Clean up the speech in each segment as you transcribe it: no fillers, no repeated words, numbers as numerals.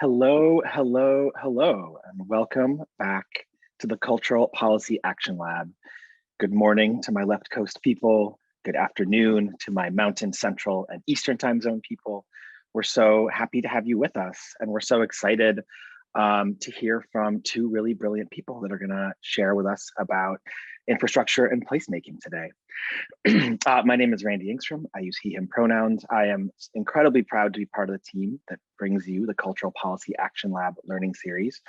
Hello, hello, hello, and welcome back to the Cultural Policy Action Lab. Good morning to my left coast people. Good afternoon to my mountain, central, and eastern time zone people. We're so happy to have you with us, and we're so excited to hear from two really brilliant people that are going to share with us about infrastructure and placemaking today. My name is Randy Engstrom. I use he, him pronouns. I am incredibly proud to be part of the team that brings you the Cultural Policy Action Lab Learning Series.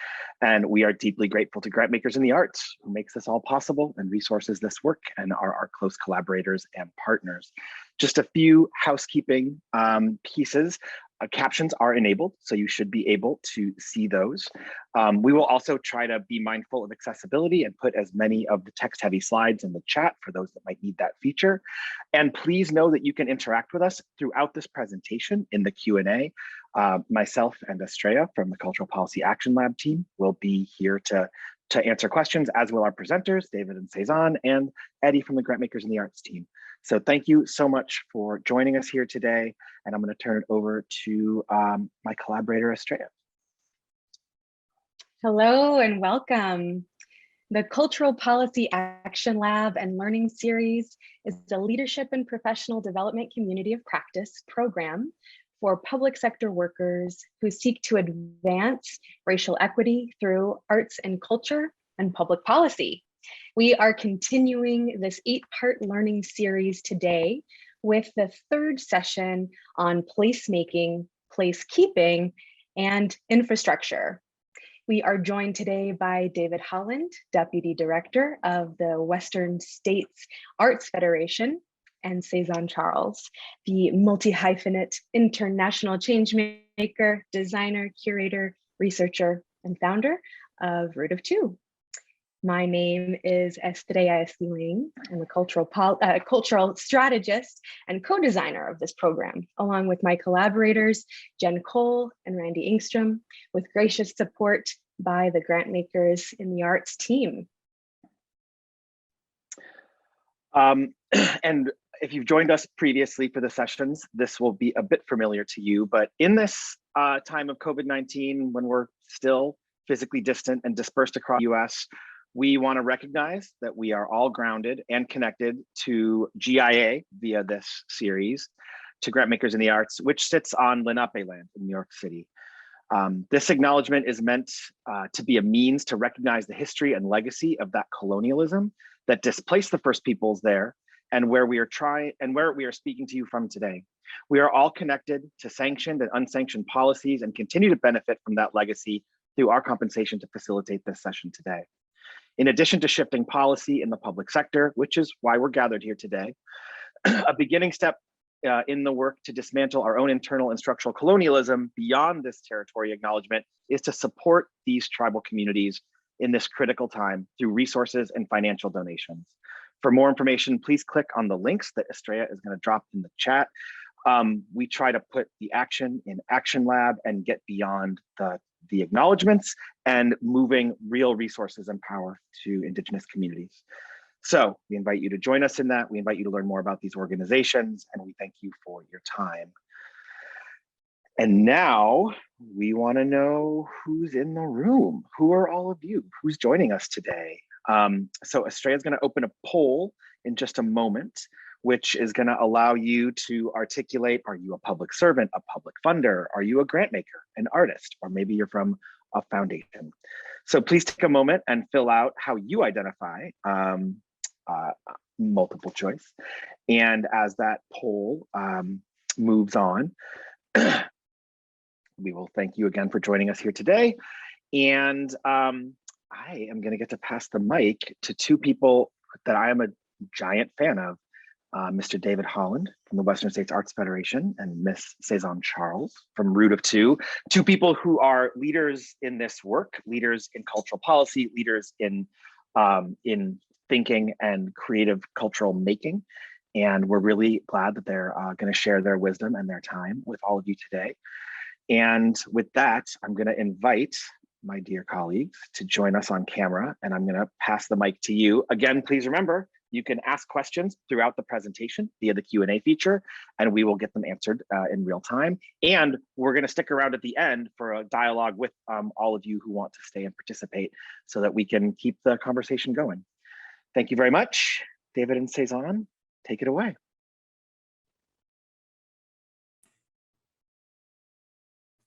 And we are deeply grateful to grantmakers in the arts who makes this all possible and resources this work and are our close collaborators and partners. Just a few housekeeping pieces. Captions are enabled, so you should be able to see those. We will also try to be mindful of accessibility and put as many of the text-heavy slides in the chat for those that might need that feature. And please know that you can interact with us throughout this presentation in the Q&A. Myself and Estrella from the Cultural Policy Action Lab team will be here to answer questions, as will our presenters, David and Cezanne, and Eddie from the Grantmakers in the Arts team. So thank you so much for joining us here today. And I'm going to turn it over to my collaborator, Estrella. Hello and welcome. The Cultural Policy Action Lab and Learning Series is a leadership and professional development community of practice program for public sector workers who seek to advance racial equity through arts and culture and public policy. We are continuing this 8-part learning series today with the third session on placemaking, placekeeping, and infrastructure. We are joined today by David Holland, Deputy Director of the Western States Arts Federation, and Cezanne Charles, the multi-hyphenate international change maker, designer, curator, researcher, and founder of Root of Two. My name is Estrella Estiling. I'm a cultural strategist and co-designer of this program, along with my collaborators, Jen Cole and Randy Engstrom, with gracious support by the Grantmakers in the Arts team. And if you've joined us previously for the sessions, this will be a bit familiar to you, but in this time of COVID-19, when we're still physically distant and dispersed across the US, we want to recognize that we are all grounded and connected to GIA via this series, to Grantmakers in the Arts, which sits on Lenape land in New York City. This acknowledgement is meant to be a means to recognize the history and legacy of that colonialism that displaced the first peoples there, and where we are speaking to you from today. We are all connected to sanctioned and unsanctioned policies and continue to benefit from that legacy through our compensation to facilitate this session today. In addition to shifting policy in the public sector, which is why we're gathered here today, a beginning step in the work to dismantle our own internal and structural colonialism beyond this territory acknowledgement is to support these tribal communities in this critical time through resources and financial donations. For more information, please click on the links that Estrella is going to drop in the chat. We try to put the action in Action Lab and get beyond the acknowledgements and moving real resources and power to Indigenous communities. So we invite you to join us in that. We invite you to learn more about these organizations, and we thank you for your time. And now we want to know who's in the room. Who are all of you? Who's joining us today? So Estrella is going to open a poll in just a moment, which is going to allow you to articulate, are you a public servant, a public funder? Are you a grant maker, an artist, or maybe you're from a foundation? So please take a moment and fill out how you identify, multiple choice. And as that poll moves on, we will thank you again for joining us here today. And I am going to get to pass the mic to two people that I am a giant fan of. Mr. David Holland from the Western States Arts Federation and Miss Cezanne Charles from Root of Two people who are leaders in this work, leaders in cultural policy, leaders in thinking and creative cultural making. And we're really glad that they're going to share their wisdom and their time with all of you today. And with that, I'm going to invite my dear colleagues to join us on camera, and I'm going to pass the mic to you. Again, please remember, You can ask questions throughout the presentation via the Q&A feature, and we will get them answered in real time. And we're going to stick around at the end for a dialogue with all of you who want to stay and participate so that we can keep the conversation going. Thank you very much. David and Cezanne, take it away.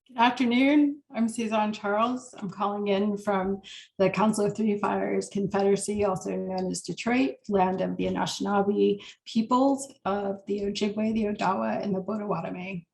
Good afternoon. I'm Cezanne Charles. I'm calling in from the Council of Three Fires Confederacy, also known as Detroit, land of the Anishinaabe peoples of the Ojibwe, the Odawa, and the Potawatomi.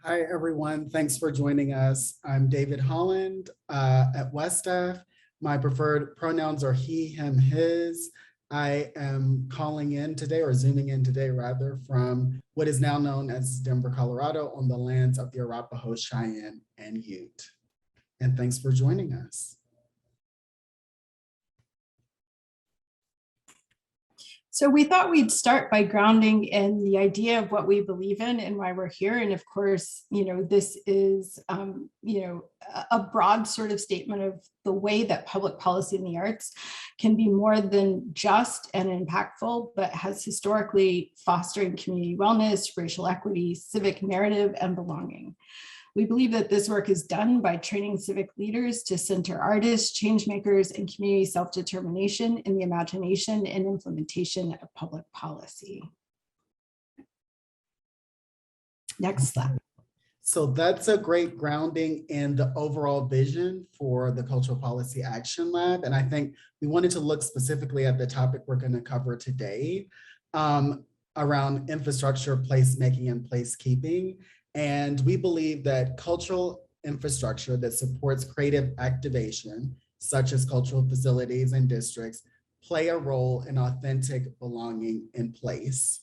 Hi, everyone. Thanks for joining us. I'm David Holland at WestF. My preferred pronouns are he, him, his. I am calling in today, or zooming in today rather, from what is now known as Denver, Colorado, on the lands of the Arapaho, Cheyenne, and Ute. And thanks for joining us. So we thought we'd start by grounding in the idea of what we believe in and why we're here. And of course, this is, a broad sort of statement of the way that public policy in the arts can be more than just and impactful, but has historically fostering community wellness, racial equity, civic narrative, and belonging. We believe that this work is done by training civic leaders to center artists, change makers, and community self-determination in the imagination and implementation of public policy. Next slide. So that's a great grounding in the overall vision for the Cultural Policy Action Lab. And I think we wanted to look specifically at the topic we're going to cover today around infrastructure, placemaking, and placekeeping. And we believe that cultural infrastructure that supports creative activation, such as cultural facilities and districts, play a role in authentic belonging in place.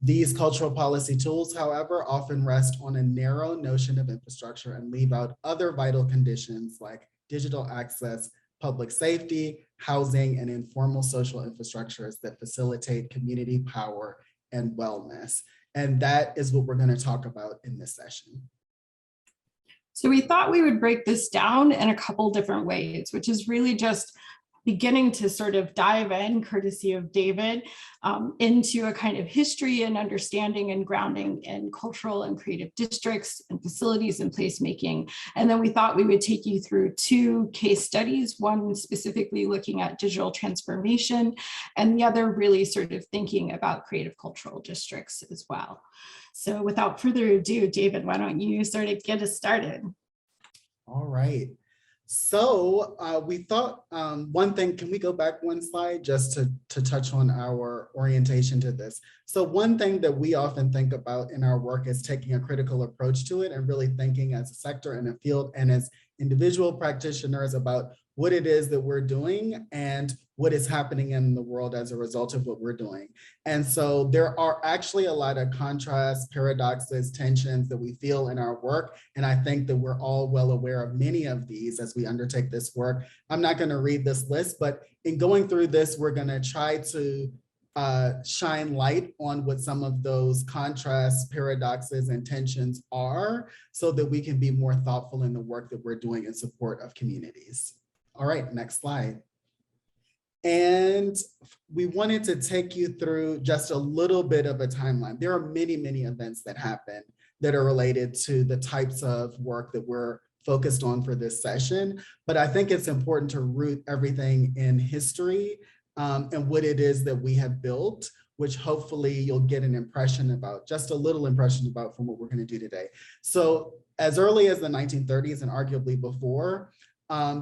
These cultural policy tools, however, often rest on a narrow notion of infrastructure and leave out other vital conditions like digital access, public safety, housing, and informal social infrastructures that facilitate community power and wellness. And that is what we're going to talk about in this session. So we thought we would break this down in a couple different ways, which is really just beginning to sort of dive in, courtesy of David, into a kind of history and understanding and grounding in cultural and creative districts and facilities and placemaking. And then we thought we would take you through two case studies, one specifically looking at digital transformation, and the other really sort of thinking about creative cultural districts as well. So without further ado, David, why don't you sort of get us started? All right. So we thought one thing, can we go back one slide just to touch on our orientation to this? So one thing that we often think about in our work is taking a critical approach to it and really thinking as a sector and a field and as individual practitioners about what it is that we're doing and what is happening in the world as a result of what we're doing. And so there are actually a lot of contrasts, paradoxes, tensions that we feel in our work. And I think that we're all well aware of many of these as we undertake this work. I'm not going to read this list, but in going through this, we're going to try to shine light on what some of those contrasts, paradoxes, and tensions are so that we can be more thoughtful in the work that we're doing in support of communities. All right, next slide. And we wanted to take you through just a little bit of a timeline. There are many, many events that happen that are related to the types of work that we're focused on for this session. But I think it's important to root everything in history and what it is that we have built, which hopefully you'll get an impression about, just a little impression about from what we're going to do today. So as early as the 1930s and arguably before,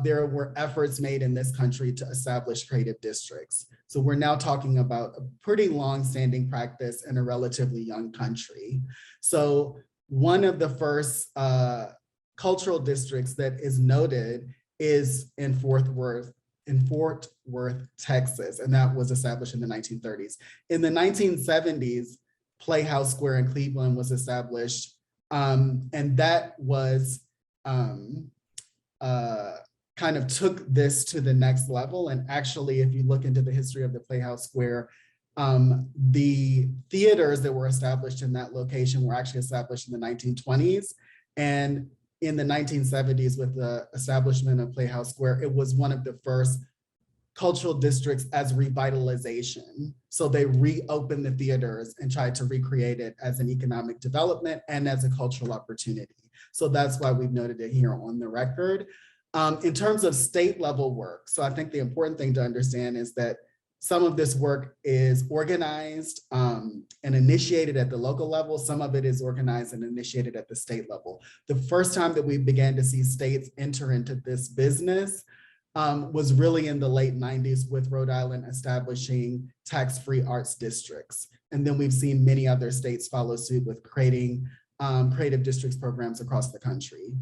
there were efforts made in this country to establish creative districts. So we're now talking about a pretty long-standing practice in a relatively young country. So one of the first cultural districts that is noted is in Fort Worth, Texas, and that was established in the 1930s. In the 1970s, Playhouse Square in Cleveland was established, and that was kind of took this to the next level. And actually, if you look into the history of the Playhouse Square, the theaters that were established in that location were actually established in the 1920s. And in the 1970s, with the establishment of Playhouse Square, it was one of the first cultural districts as revitalization. So they reopened the theaters and tried to recreate it as an economic development and as a cultural opportunity. So that's why we've noted it here on the record. In terms of state level work, so I think the important thing to understand is that some of this work is organized and initiated at the local level. Some of it is organized and initiated at the state level. The first time that we began to see states enter into this business was really in the late 90s with Rhode Island establishing tax-free arts districts. And then we've seen many other states follow suit with creating creative districts programs across the country.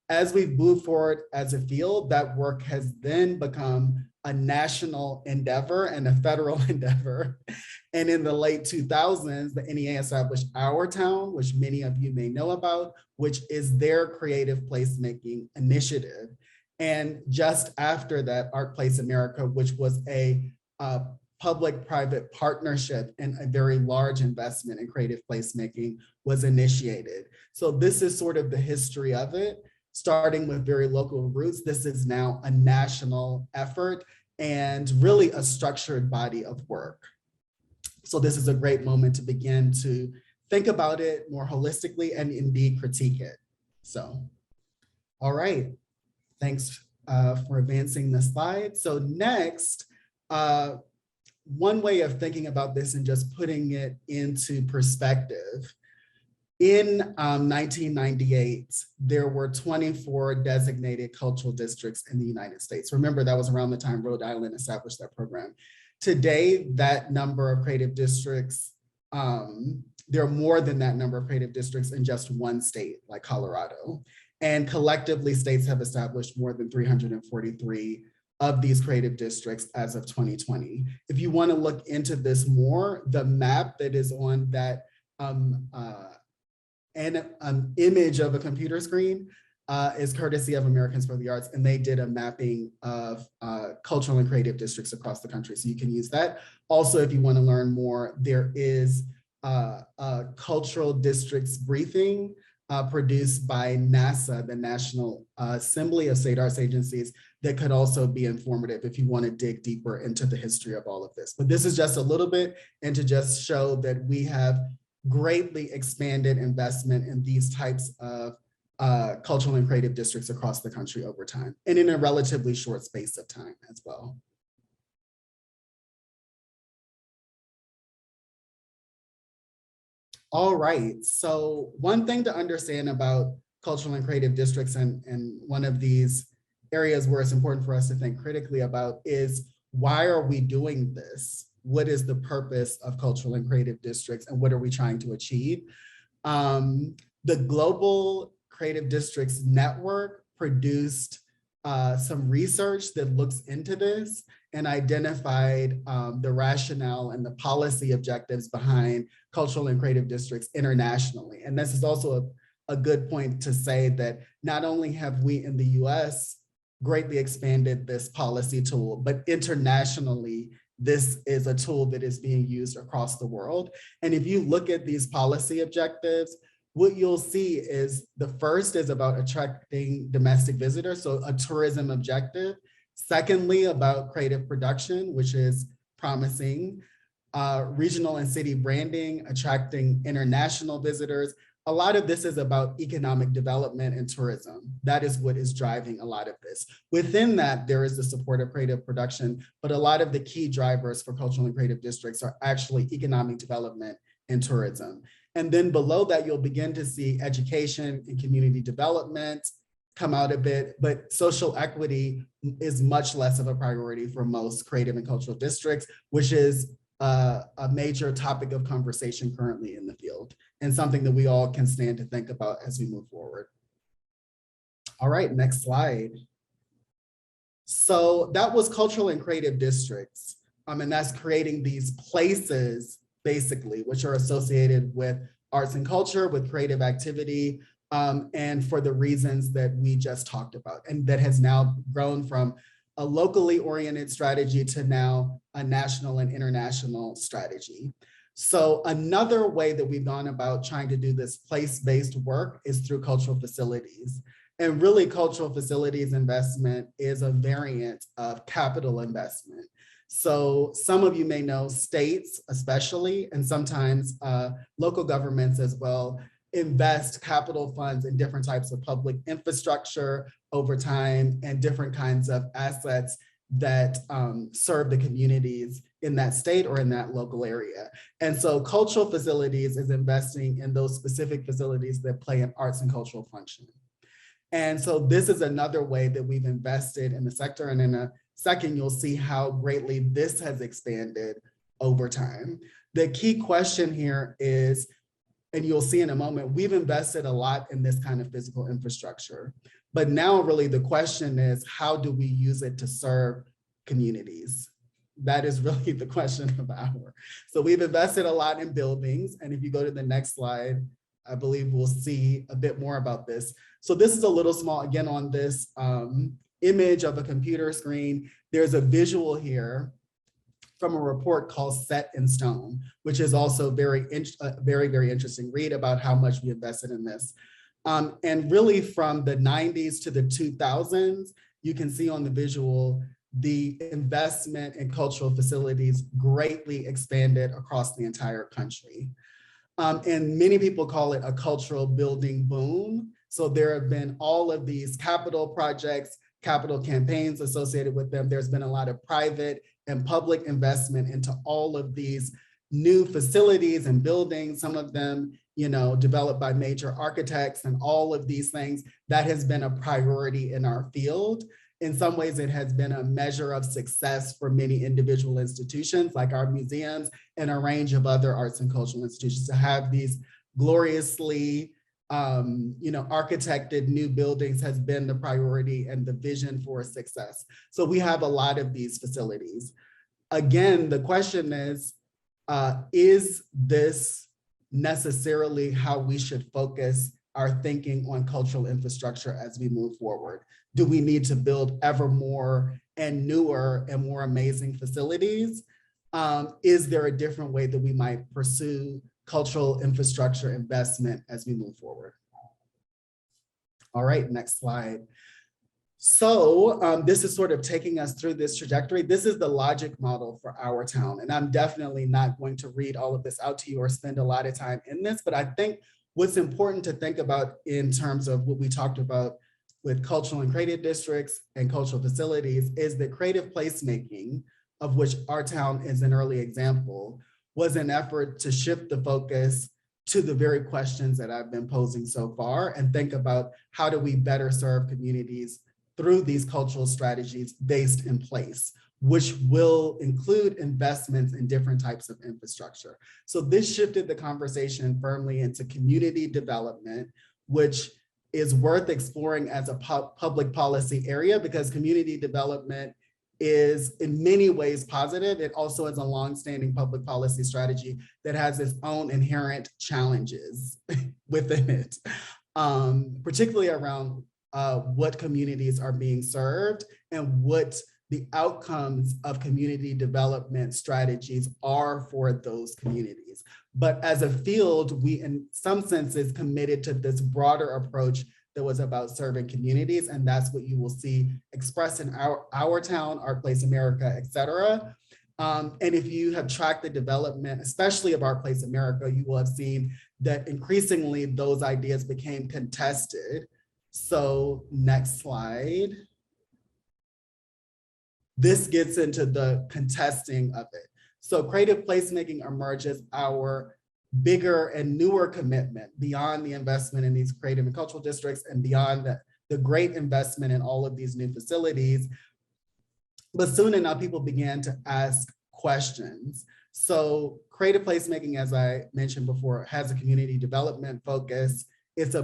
As we've moved forward as a field, that work has then become a national endeavor and a federal endeavor. And in the late 2000s, the NEA established Our Town, which many of you may know about, which is their creative placemaking initiative. And just after that, Art Place America, which was a public-private partnership and a very large investment in creative placemaking, was initiated. So this is sort of the history of it, starting with very local roots. This is now a national effort and really a structured body of work. So this is a great moment to begin to think about it more holistically and indeed critique it. So, all right. Thanks for advancing the slide. So next, one way of thinking about this and just putting it into perspective, in 1998, there were 24 designated cultural districts in the United States. Remember, that was around the time Rhode Island established that program. Today, that number of creative districts, there are more than that number of creative districts in just one state, like Colorado. And collectively, states have established more than 343 of these creative districts as of 2020. If you want to look into this more, the map that is on that image of a computer screen is courtesy of Americans for the Arts, and they did a mapping of cultural and creative districts across the country, so you can use that. Also, if you want to learn more, there is a cultural districts briefing produced by NASA, the National Assembly of State Arts Agencies, that could also be informative if you want to dig deeper into the history of all of this. But this is just a little bit, and to just show that we have greatly expanded investment in these types of cultural and creative districts across the country over time, and in a relatively short space of time as well. All right, so one thing to understand about cultural and creative districts, and one of these areas where it's important for us to think critically about, is why are we doing this? What is the purpose of cultural and creative districts, and what are we trying to achieve? The Global Creative Districts Network produced some research that looks into this and identified the rationale and the policy objectives behind cultural and creative districts internationally. And this is also a good point to say that not only have we in the US greatly expanded this policy tool, but internationally, this is a tool that is being used across the world. And if you look at these policy objectives, what you'll see is the first is about attracting domestic visitors, so a tourism objective. Secondly, about creative production, which is promising. Regional and city branding, attracting international visitors. A lot of this is about economic development and tourism. That is what is driving a lot of this. Within that, there is the support of creative production, but a lot of the key drivers for cultural and creative districts are actually economic development and tourism. And then below that, you'll begin to see education and community development come out a bit, but social equity is much less of a priority for most creative and cultural districts, which is a major topic of conversation currently in the field, and something that we all can stand to think about as we move forward. All right, next slide. So that was cultural and creative districts, and that's creating these places, basically, which are associated with arts and culture, with creative activity, and for the reasons that we just talked about, and that has now grown from a locally oriented strategy to now a national and international strategy. So another way that we've gone about trying to do this place-based work is through cultural facilities. And really, cultural facilities investment is a variant of capital investment. So some of you may know states, especially, and sometimes local governments as well, invest capital funds in different types of public infrastructure over time and different kinds of assets that serve the communities in that state or in that local area. And so cultural facilities is investing in those specific facilities that play an arts and cultural function. And so this is another way that we've invested in the sector. And in a second, you'll see how greatly this has expanded over time. The key question here is, and you'll see in a moment, we've invested a lot in this kind of physical infrastructure. But now really the question is, how do we use it to serve communities? That is really the question of the hour. So we've invested a lot in buildings. And if you go to the next slide, I believe we'll see a bit more about this. So this is a little small, again, on this image of a computer screen. There's a visual here from a report called Set in Stone, which is also very, very interesting read about how much we invested in this. And really from the 90s to the 2000s, you can see on the visual, the investment in cultural facilities greatly expanded across the entire country. And many people call it a cultural building boom. So there have been all of these capital projects, capital campaigns associated with them. There's been a lot of private and public investment into all of these new facilities and buildings, some of them, developed by major architects and all of these things. That has been a priority in our field. In some ways, it has been a measure of success for many individual institutions like our museums and a range of other arts and cultural institutions to have these gloriously architected new buildings has been the priority and the vision for success. So we have a lot of these facilities. Again, the question is this necessarily how we should focus our thinking on cultural infrastructure as we move forward? Do we need to build ever more and newer and more amazing facilities? Is there a different way that we might pursue cultural infrastructure investment as we move forward? All right, next slide. So this is sort of taking us through this trajectory. This is the logic model for our town. And I'm definitely not going to read all of this out to you or spend a lot of time in this, but I think what's important to think about in terms of what we talked about with cultural and creative districts and cultural facilities is that creative placemaking, of which our town is an early example, was an effort to shift the focus to the very questions that I've been posing so far and think about how do we better serve communities through these cultural strategies based in place, which will include investments in different types of infrastructure. So this shifted the conversation firmly into community development, which is worth exploring as a public policy area because community development is in many ways positive. It also is a longstanding public policy strategy that has its own inherent challenges within it, particularly around what communities are being served and what the outcomes of community development strategies are for those communities. But as a field, we in some senses committed to this broader approach that was about serving communities. And that's what you will see expressed in our town, Our Place America, et cetera. And if you have tracked the development, especially of Our Place America, you will have seen that increasingly those ideas became contested. So next slide. This gets into the contesting of it. So creative placemaking emerges our bigger and newer commitment beyond the investment in these creative and cultural districts and beyond the great investment in all of these new facilities. But soon enough, people began to ask questions. So creative placemaking, as I mentioned before, has a community development focus. It's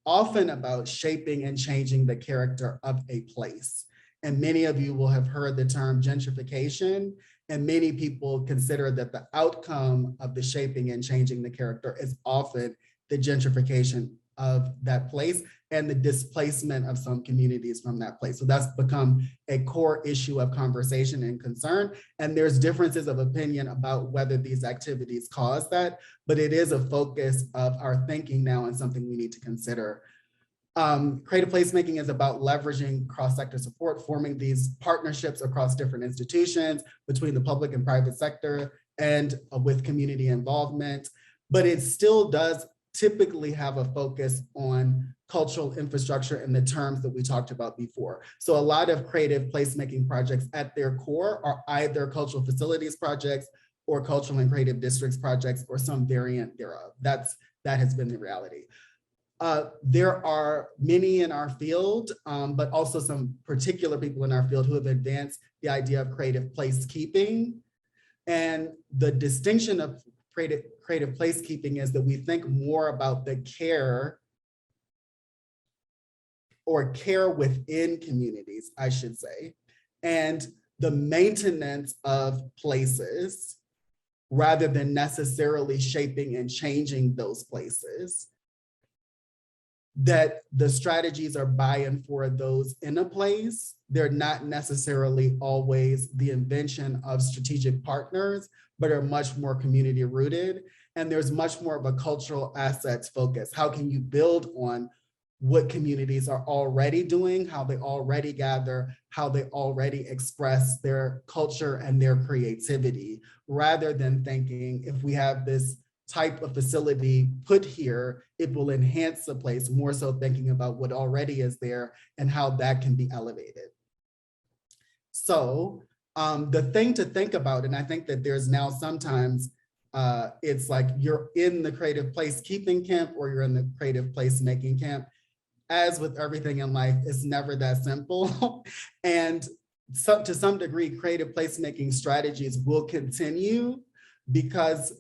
often about shaping and changing the character of a place. And many of you will have heard the term gentrification, and many people consider that the outcome of the shaping and changing the character is often the gentrification of that place and the displacement of some communities from that place. So that's become a core issue of conversation and concern. And there's differences of opinion about whether these activities cause that, but it is a focus of our thinking now and something we need to consider. Creative placemaking is about leveraging cross-sector support, forming these partnerships across different institutions between the public and private sector and with community involvement. But it still does typically have a focus on cultural infrastructure in the terms that we talked about before. So a lot of creative placemaking projects at their core are either cultural facilities projects or cultural and creative districts projects or some variant thereof. That has been the reality. There are many in our field, but also some particular people in our field who have advanced the idea of creative placekeeping. And the distinction of creative placekeeping is that we think more about the care or care within communities, I should say, and the maintenance of places rather than necessarily shaping and changing those places. That the strategies are by and for those in a place. They're not necessarily always the invention of strategic partners, but are much more community rooted. And there's much more of a cultural assets focus. How can you build on what communities are already doing, how they already gather, how they already express their culture and their creativity, rather than thinking if we have this type of facility put here, it will enhance the place, more so thinking about what already is there and how that can be elevated. So the thing to think about, and I think that there's now sometimes it's like you're in the creative placekeeping camp or you're in the creative placemaking camp. As with everything in life, it's never that simple. And so, to some degree, creative placemaking strategies will continue because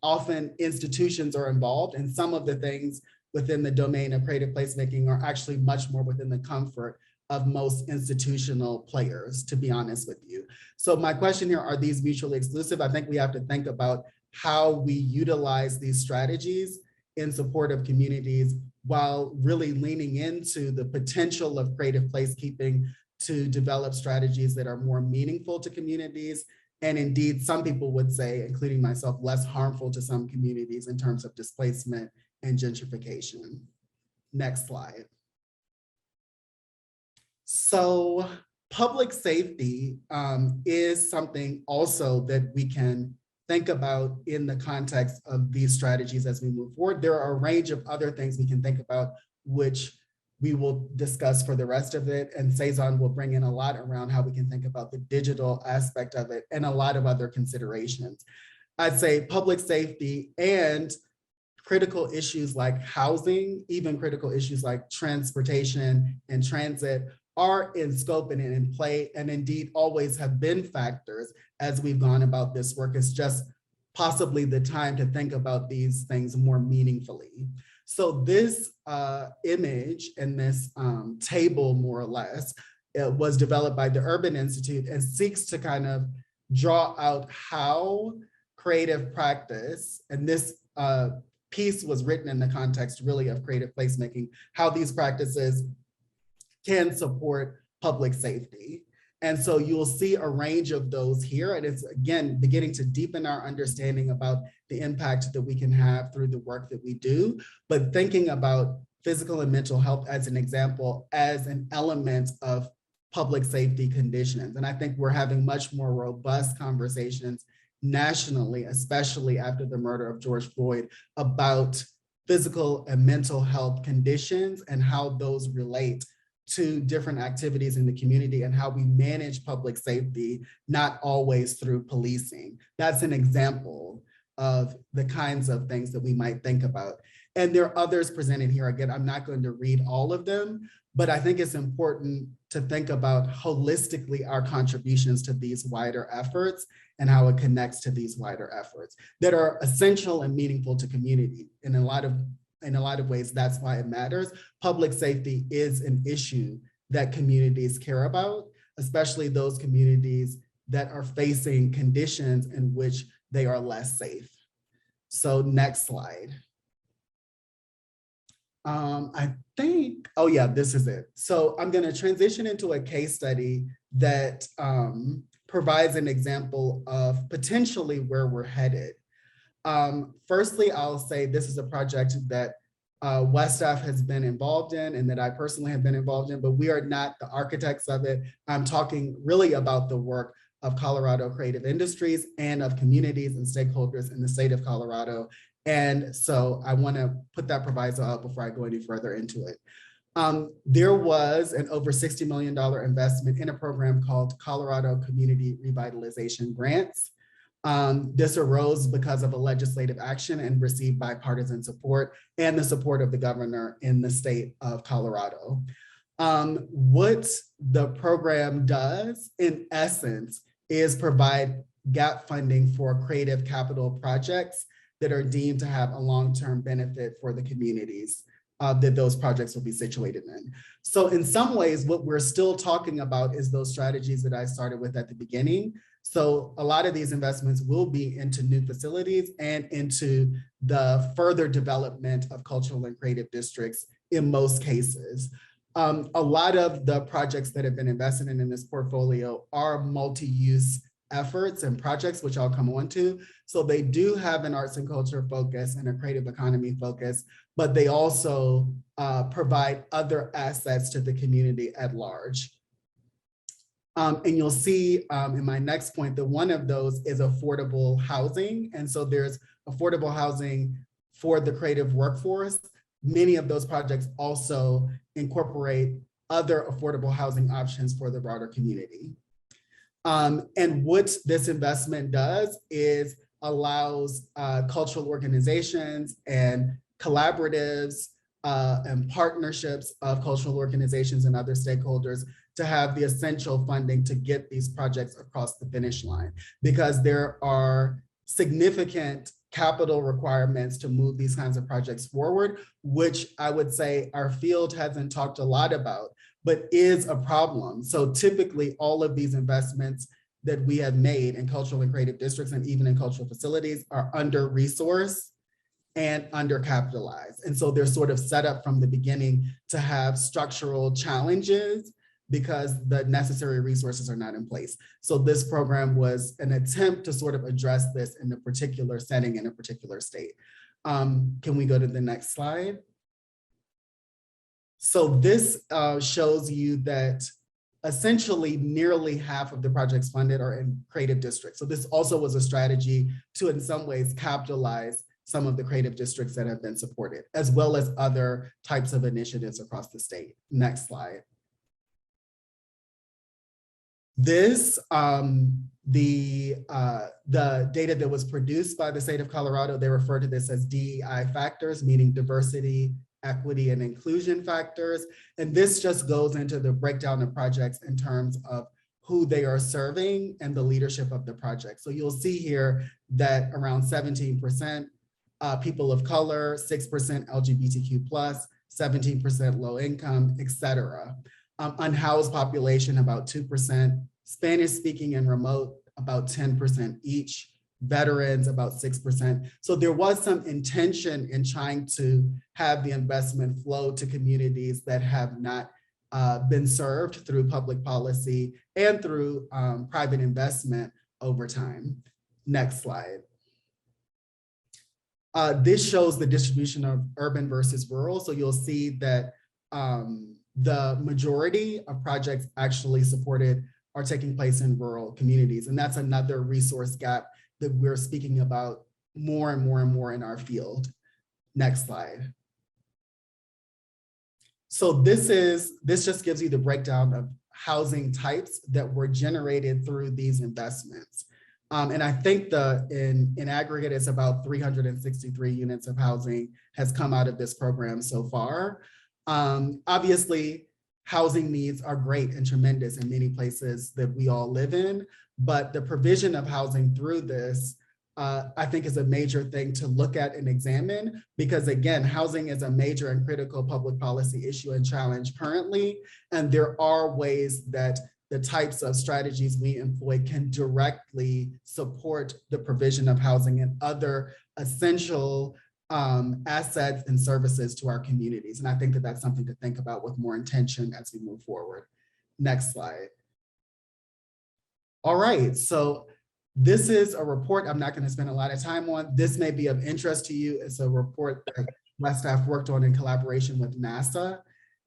often institutions are involved, and some of the things within the domain of creative placemaking are actually much more within the comfort of most institutional players, to be honest with you. So my question here, are these mutually exclusive? I think we have to think about how we utilize these strategies in support of communities while really leaning into the potential of creative placekeeping to develop strategies that are more meaningful to communities. And indeed, some people would say, including myself, less harmful to some communities in terms of displacement and gentrification. Next slide. So public safety is something also that we can think about in the context of these strategies as we move forward. There are a range of other things we can think about, which we will discuss for the rest of it. And Cezanne will bring in a lot around how we can think about the digital aspect of it and a lot of other considerations. I'd say public safety and critical issues like housing, even critical issues like transportation and transit are in scope and in play, and indeed always have been factors as we've gone about this work. It's just possibly the time to think about these things more meaningfully. So this image and this table, more or less, it was developed by the Urban Institute and seeks to kind of draw out how creative practice, and this piece was written in the context really of creative placemaking, how these practices can support public safety. And so you'll see a range of those here. And it's, again, beginning to deepen our understanding about the impact that we can have through the work that we do, but thinking about physical and mental health as an example, as an element of public safety conditions. And I think we're having much more robust conversations nationally, especially after the murder of George Floyd, about physical and mental health conditions and how those relate to different activities in the community and how we manage public safety, not always through policing. That's an example of the kinds of things that we might think about. And there are others presented here. Again, I'm not going to read all of them, but I think it's important to think about holistically our contributions to these wider efforts and how it connects to these wider efforts that are essential and meaningful to community. In a lot of ways, that's why it matters. Public safety is an issue that communities care about, especially those communities that are facing conditions in which they are less safe. So next slide. I think, oh yeah, this is it. So I'm gonna transition into a case study that provides an example of potentially where we're headed. Firstly, I'll say this is a project that WestF has been involved in and that I personally have been involved in, but we are not the architects of it. I'm talking really about the work of Colorado creative industries and of communities and stakeholders in the state of Colorado. And so I want to put that proviso out before I go any further into it. There was an over $60 million investment in a program called Colorado Community Revitalization Grants. This arose because of a legislative action and received bipartisan support and the support of the governor in the state of Colorado. What the program does, in essence, is provide gap funding for creative capital projects that are deemed to have a long-term benefit for the communities that those projects will be situated in. So in some ways, what we're still talking about is those strategies that I started with at the beginning. So a lot of these investments will be into new facilities and into the further development of cultural and creative districts in most cases. A lot of the projects that have been invested in this portfolio are multi-use efforts and projects, which I'll come on to. So they do have an arts and culture focus and a creative economy focus, but they also provide other assets to the community at large. And you'll see in my next point that one of those is affordable housing. And so there's affordable housing for the creative workforce. Many of those projects also incorporate other affordable housing options for the broader community. And what this investment does is allows cultural organizations and collaboratives and partnerships of cultural organizations and other stakeholders to have the essential funding to get these projects across the finish line, because there are significant capital requirements to move these kinds of projects forward, which I would say our field hasn't talked a lot about, but is a problem. So typically all of these investments that we have made in cultural and creative districts and even in cultural facilities are under-resourced and undercapitalized. And so they're sort of set up from the beginning to have structural challenges because the necessary resources are not in place. So this program was an attempt to sort of address this in a particular setting in a particular state. Can we go to the next slide? So this shows you that essentially nearly half of the projects funded are in creative districts. So this also was a strategy to, in some ways, capitalize some of the creative districts that have been supported, as well as other types of initiatives across the state. Next slide. This, the data that was produced by the state of Colorado, they refer to this as DEI factors, meaning diversity, equity, and inclusion factors. And this just goes into the breakdown of projects in terms of who they are serving and the leadership of the project. So you'll see here that around 17% people of color, 6% LGBTQ+, 17% low income, et cetera. Unhoused population, about 2%, Spanish speaking and remote, about 10% each, veterans, about 6%. So there was some intention in trying to have the investment flow to communities that have not been served through public policy and through private investment over time. Next slide. This shows the distribution of urban versus rural. So you'll see that the majority of projects actually supported are taking place in rural communities. And that's another resource gap that we're speaking about more and more and more in our field. Next slide. So this just gives you the breakdown of housing types that were generated through these investments. And I think in aggregate, it's about 363 units of housing has come out of this program so far. Obviously, housing needs are great and tremendous in many places that we all live in, but the provision of housing through this, I think, is a major thing to look at and examine, because again, housing is a major and critical public policy issue and challenge currently, and there are ways that the types of strategies we employ can directly support the provision of housing and other essential assets and services to our communities. And I think that that's something to think about with more intention as we move forward. Next slide. All right, so this is a report I'm not going to spend a lot of time on. This may be of interest to you. It's a report that my staff worked on in collaboration with NASA.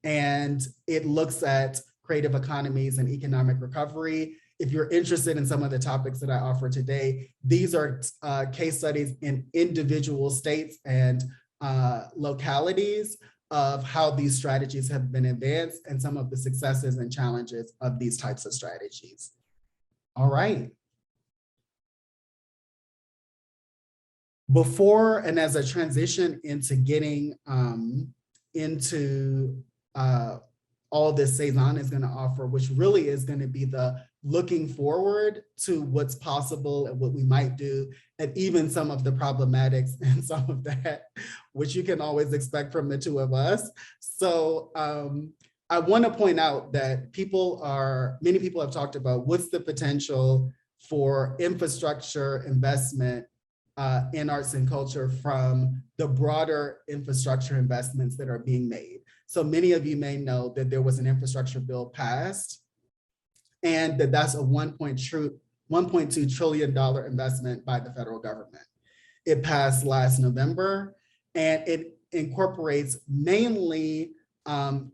And it looks at creative economies and economic recovery. If you're interested in some of the topics that I offer today, these are case studies in individual states and localities of how these strategies have been advanced and some of the successes and challenges of these types of strategies. All right. Before and as a transition into getting into all this Cezanne is going to offer, which really is going to be the looking forward to what's possible and what we might do, and even some of the problematics and some of that, which you can always expect from the two of us. So I want to point out that many people have talked about what's the potential for infrastructure investment in arts and culture from the broader infrastructure investments that are being made. So many of you may know that there was an infrastructure bill passed, and that's a $1.2 trillion investment by the federal government. It passed last November, and it incorporates mainly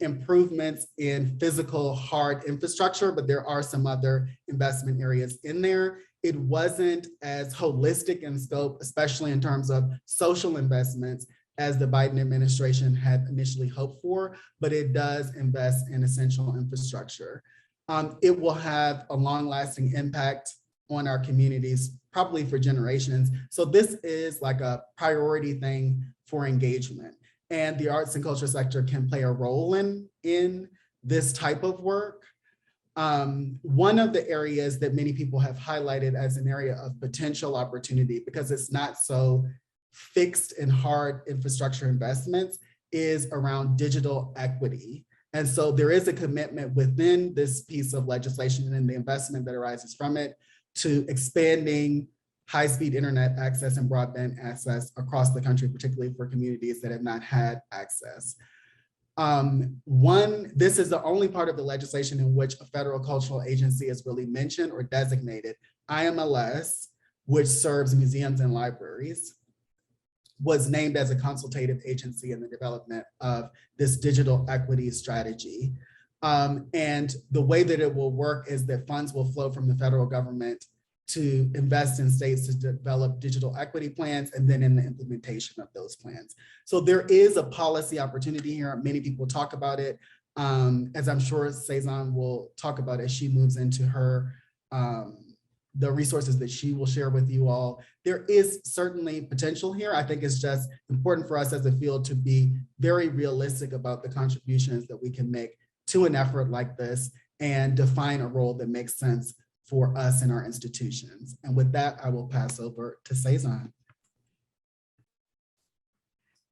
improvements in physical hard infrastructure, but there are some other investment areas in there. It wasn't as holistic in scope, especially in terms of social investments, as the Biden administration had initially hoped for, but it does invest in essential infrastructure. It will have a long-lasting impact on our communities, probably for generations. So this is like a priority thing for engagement. And the arts and culture sector can play a role in this type of work. One of the areas that many people have highlighted as an area of potential opportunity, because it's not so fixed and hard infrastructure investments, is around digital equity. And so there is a commitment within this piece of legislation and the investment that arises from it to expanding high-speed internet access and broadband access across the country, particularly for communities that have not had access. This is the only part of the legislation in which a federal cultural agency is really mentioned or designated. IMLS, which serves museums and libraries, was named as a consultative agency in the development of this digital equity strategy. And the way that it will work is that funds will flow from the federal government to invest in states to develop digital equity plans and then in the implementation of those plans. So there is a policy opportunity here. Many people talk about it, as I'm sure Cezanne will talk about as she moves into her the resources that she will share with you all. There is certainly potential here. I think it's just important for us as a field to be very realistic about the contributions that we can make to an effort like this and define a role that makes sense for us and our institutions. And with that, I will pass over to Cezanne.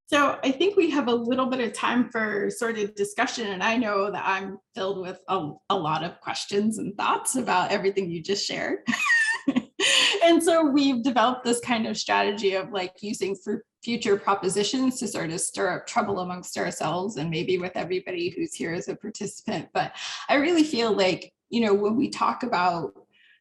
So I think we have a little bit of time for sort of discussion, and I know that I'm filled with a lot of questions and thoughts about everything you just shared. And so we've developed this kind of strategy of like using for future propositions to sort of stir up trouble amongst ourselves and maybe with everybody who's here as a participant. But I really feel like, you know, when we talk about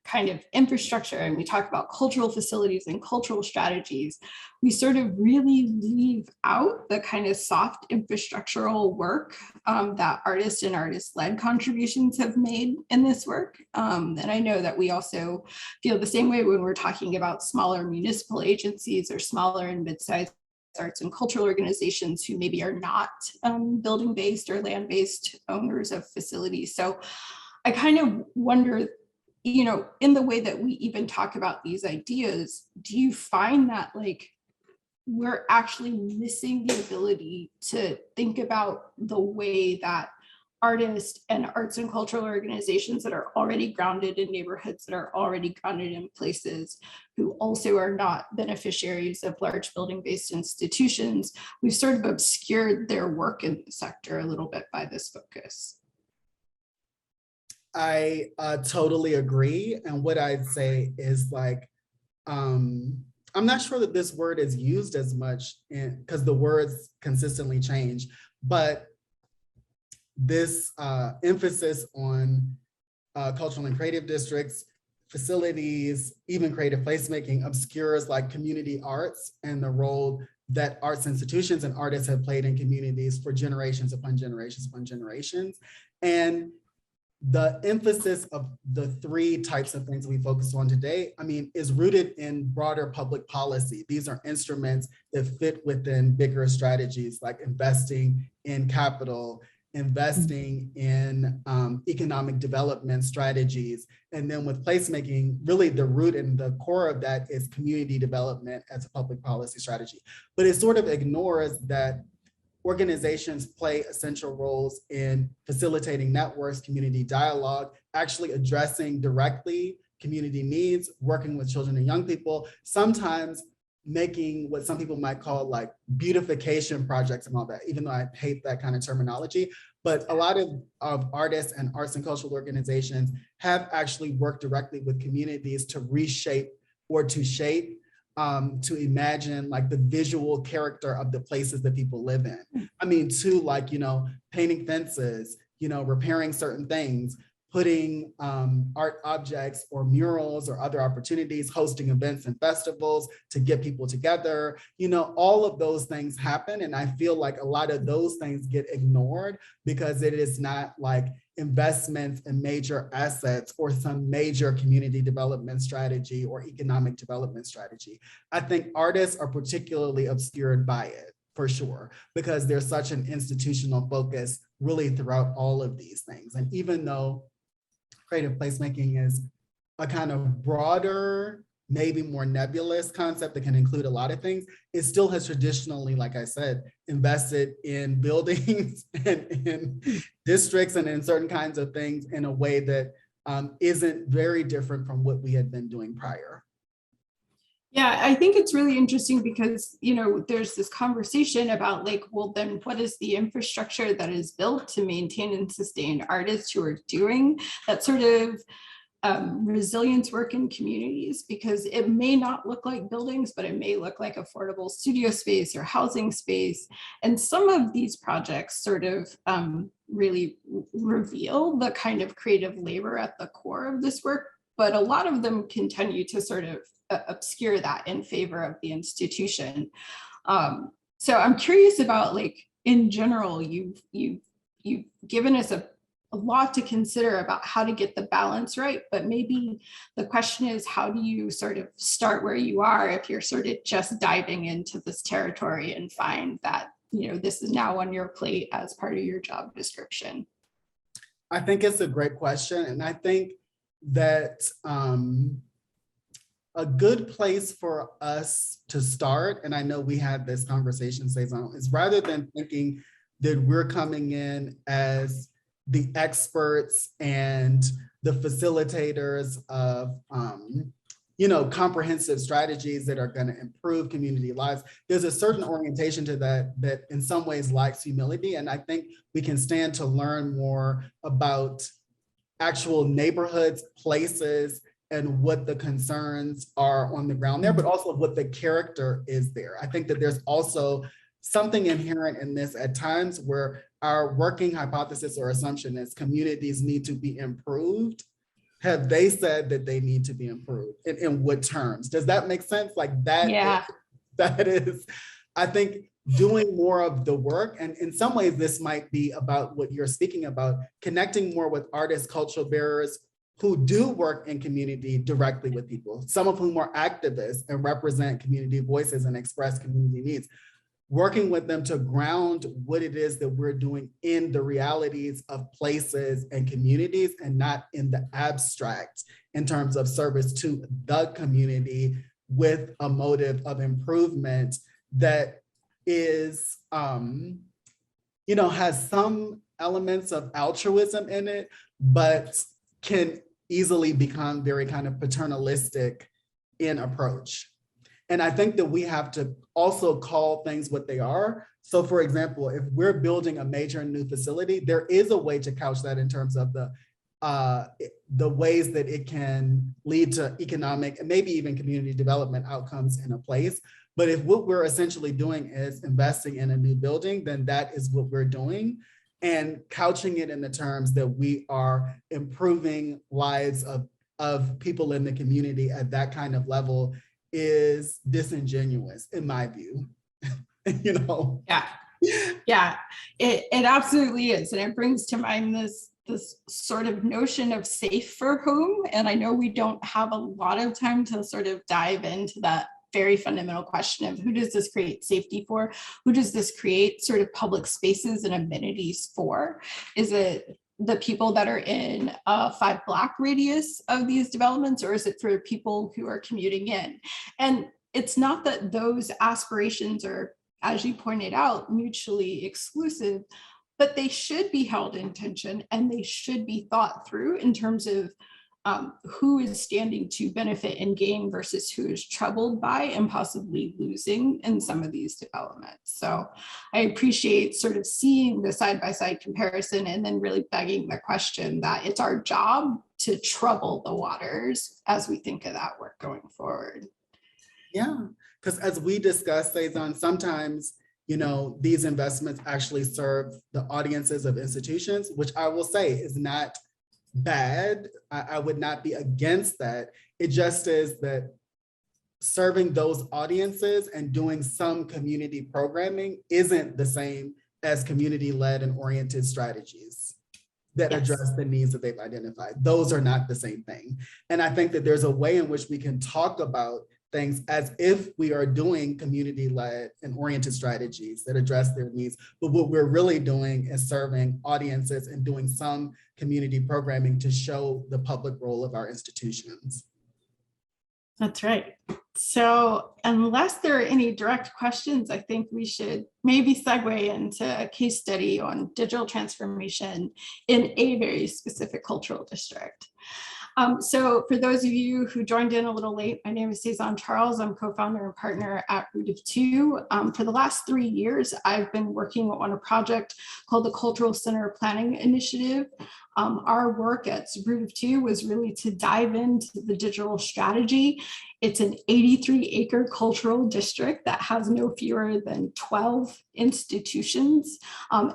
kind of infrastructure and we talk about cultural facilities and cultural strategies, we sort of really leave out the kind of soft infrastructural work that artists and artist-led contributions have made in this work. And I know that we also feel the same way when we're talking about smaller municipal agencies or smaller and mid-sized arts and cultural organizations who maybe are not building-based or land-based owners of facilities. So I kind of wonder, you know, in the way that we even talk about these ideas, do you find that like we're actually missing the ability to think about the way that artists and arts and cultural organizations that are already grounded in neighborhoods, that are already grounded in places, who also are not beneficiaries of large building-based institutions, we've sort of obscured their work in the sector a little bit by this focus? I totally agree. And what I'd say is like, I'm not sure that this word is used as much because the words consistently change, but this emphasis on cultural and creative districts, facilities, even creative placemaking obscures like community arts and the role that arts institutions and artists have played in communities for generations upon generations upon generations. And the emphasis of the three types of things we focus on today, I mean, is rooted in broader public policy. These are instruments that fit within bigger strategies like investing in capital, investing in economic development strategies. And then with placemaking, really the root and the core of that is community development as a public policy strategy. But it sort of ignores that organizations play essential roles in facilitating networks, community dialogue, actually addressing directly community needs, working with children and young people, sometimes making what some people might call like beautification projects and all that, even though I hate that kind of terminology. But a lot of artists and arts and cultural organizations have actually worked directly with communities to reshape or to shape, to imagine like the visual character of the places that people live in. I mean, to like, you know, painting fences, you know, repairing certain things, putting art objects or murals or other opportunities, hosting events and festivals to get people together. You know, all of those things happen. And I feel like a lot of those things get ignored because it is not like investments in major assets or some major community development strategy or economic development strategy. I think artists are particularly obscured by it, for sure, because there's such an institutional focus really throughout all of these things. And even though creative placemaking is a kind of broader, maybe more nebulous concept that can include a lot of things, it still has traditionally, like I said, invested in buildings and in districts and in certain kinds of things in a way that isn't very different from what we had been doing prior. Yeah, I think it's really interesting because, you know, there's this conversation about like, well, then what is the infrastructure that is built to maintain and sustain artists who are doing that sort of resilience work in communities? Because it may not look like buildings, but it may look like affordable studio space or housing space. And some of these projects sort of really reveal the kind of creative labor at the core of this work, but a lot of them continue to sort of obscure that in favor of the institution. So I'm curious about, like, in general, you've given us a lot to consider about how to get the balance right, but maybe the question is, how do you sort of start where you are if you're sort of just diving into this territory and find that, you know, this is now on your plate as part of your job description? I think it's a great question. And I think that a good place for us to start, and I know we had this conversation, Cezanne, is rather than thinking that we're coming in as the experts and the facilitators of you know, comprehensive strategies that are going to improve community lives, there's a certain orientation to that that in some ways lacks humility. And I think we can stand to learn more about actual neighborhoods, places, and what the concerns are on the ground there, but also what the character is there. I think that there's also something inherent in this at times where our working hypothesis or assumption is communities need to be improved. Have they said that they need to be improved? In what terms? Does that make sense? Like that, Yeah. That is, I think, doing more of the work. And in some ways, this might be about what you're speaking about, connecting more with artists, cultural bearers, who do work in community directly with people, some of whom are activists and represent community voices and express community needs, working with them to ground what it is that we're doing in the realities of places and communities and not in the abstract in terms of service to the community with a motive of improvement that is, you know, has some elements of altruism in it, but can easily become very kind of paternalistic in approach. And I think that we have to also call things what they are. So for example, if we're building a major new facility, there is a way to couch that in terms of the ways that it can lead to economic and maybe even community development outcomes in a place. But if what we're essentially doing is investing in a new building, then that is what we're doing. And couching it in the terms that we are improving lives of people in the community at that kind of level is disingenuous, in my view. you know? Yeah, yeah, it absolutely is. And it brings to mind this sort of notion of safe for whom. And I know we don't have a lot of time to sort of dive into that very fundamental question of who does this create safety for? Who does this create sort of public spaces and amenities for? Is it the people that are in a 5-block radius of these developments, or is it for people who are commuting in? And it's not that those aspirations are, as you pointed out, mutually exclusive, but they should be held in tension and they should be thought through in terms of who is standing to benefit and gain versus who is troubled by and possibly losing in some of these developments. So I appreciate sort of seeing the side-by-side comparison and then really begging the question that it's our job to trouble the waters as we think of that work going forward. Yeah, because as we discussed, Cezanne, sometimes, you know, these investments actually serve the audiences of institutions, which I will say is not bad. I would not be against that. It just is that serving those audiences and doing some community programming isn't the same as community-led and oriented strategies that address the needs that they've identified. Those are not the same thing. And I think that there's a way in which we can talk about things as if we are doing community-led and oriented strategies that address their needs. But what we're really doing is serving audiences and doing some community programming to show the public role of our institutions. That's right. So unless there are any direct questions, I think we should maybe segue into a case study on digital transformation in a very specific cultural district. So for those of you who joined in a little late, my name is Cezanne Charles. I'm co-founder and partner at Root of Two. For the last 3 years, I've been working on a project called the Cultural Center Planning Initiative. Our work at Root of Two was really to dive into the digital strategy. It's an 83-acre cultural district that has no fewer than 12 institutions,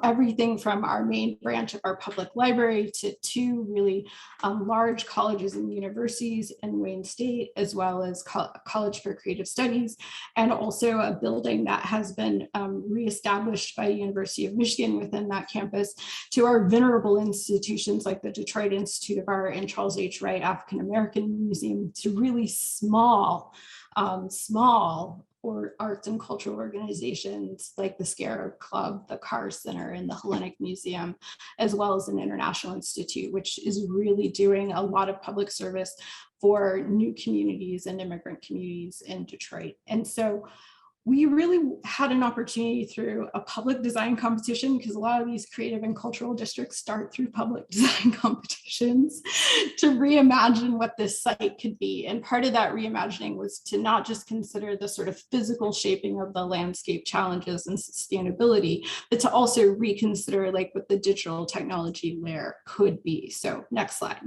everything from our main branch of our public library to 2 really large colleges and universities in Wayne State, as well as College for Creative Studies, and also a building that has been reestablished by the University of Michigan within that campus, to our venerable institutions like the Detroit Institute of Art and Charles H. Wright African American Museum, to really small or arts and cultural organizations like the Scarab Club, the Carr Center, and the Hellenic Museum, as well as an international institute, which is really doing a lot of public service for new communities and immigrant communities in Detroit. And so we really had an opportunity through a public design competition, because a lot of these creative and cultural districts start through public design competitions, to reimagine what this site could be. And part of that reimagining was to not just consider the sort of physical shaping of the landscape challenges and sustainability, but to also reconsider like what the digital technology layer could be. So next slide.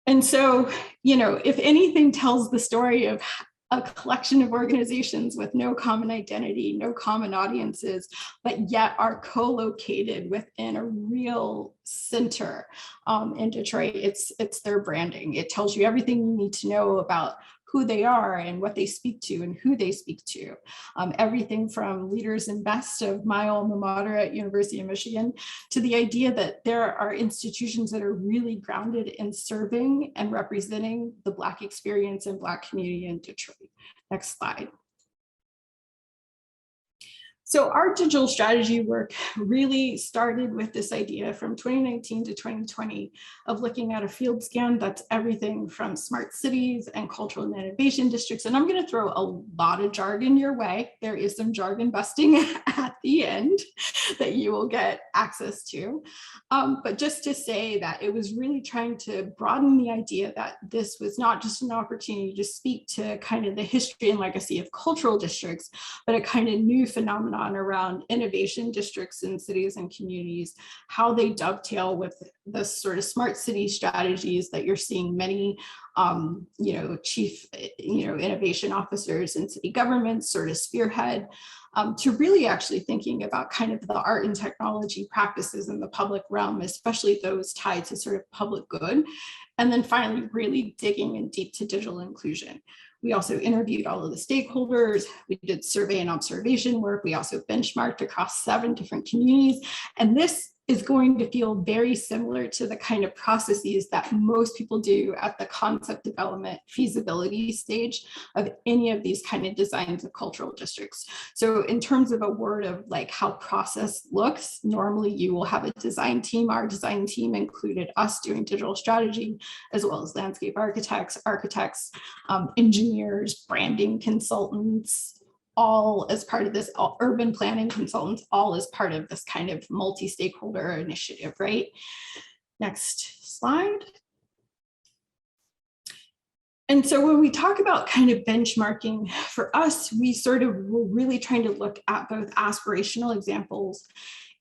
And so, you know, if anything tells the story of a collection of organizations with no common identity, no common audiences, but yet are co-located within a real center in Detroit, it's their branding. It tells you everything you need to know about who they are and what they speak to and who they speak to. Everything from leaders and best of my alma mater at University of Michigan to the idea that there are institutions that are really grounded in serving and representing the Black experience and Black community in Detroit. Next slide. So our digital strategy work really started with this idea from 2019 to 2020 of looking at a field scan that's everything from smart cities and cultural and innovation districts. And I'm going to throw a lot of jargon your way. There is some jargon busting at the end that you will get access to. But just to say that it was really trying to broaden the idea that this was not just an opportunity to speak to kind of the history and legacy of cultural districts, but a kind of new phenomenon around innovation districts in cities and communities, how they dovetail with the sort of smart city strategies that you're seeing many chief innovation officers and city governments sort of spearhead, to really actually thinking about kind of the art and technology practices in the public realm, especially those tied to sort of public good. And then finally, really digging in deep to digital inclusion. We also interviewed all of the stakeholders. We did survey and observation work. We also benchmarked across 7 different communities. And this is going to feel very similar to the kind of processes that most people do at the concept development feasibility stage of any of these kind of designs of cultural districts. So in terms of a word of like how process looks, normally you will have a design team. Our design team included us doing digital strategy, as well as landscape architects, engineers, branding consultants, all as part of this, urban planning consultants, all as part of this kind of multi-stakeholder initiative, right? Next slide. And so when we talk about kind of benchmarking, for us, we sort of were really trying to look at both aspirational examples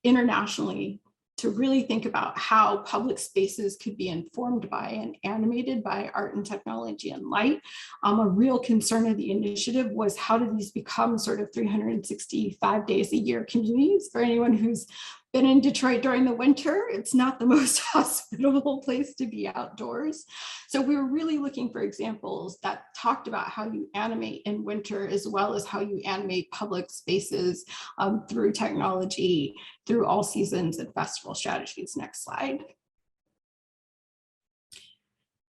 internationally to really think about how public spaces could be informed by and animated by art and technology and light. A real concern of the initiative was how do these become sort of 365 days a year communities? For anyone who's been in Detroit during the winter, it's not the most hospitable place to be outdoors. So we were really looking for examples that talked about how you animate in winter, as well as how you animate public spaces through technology, through all seasons and festival strategies. Next slide.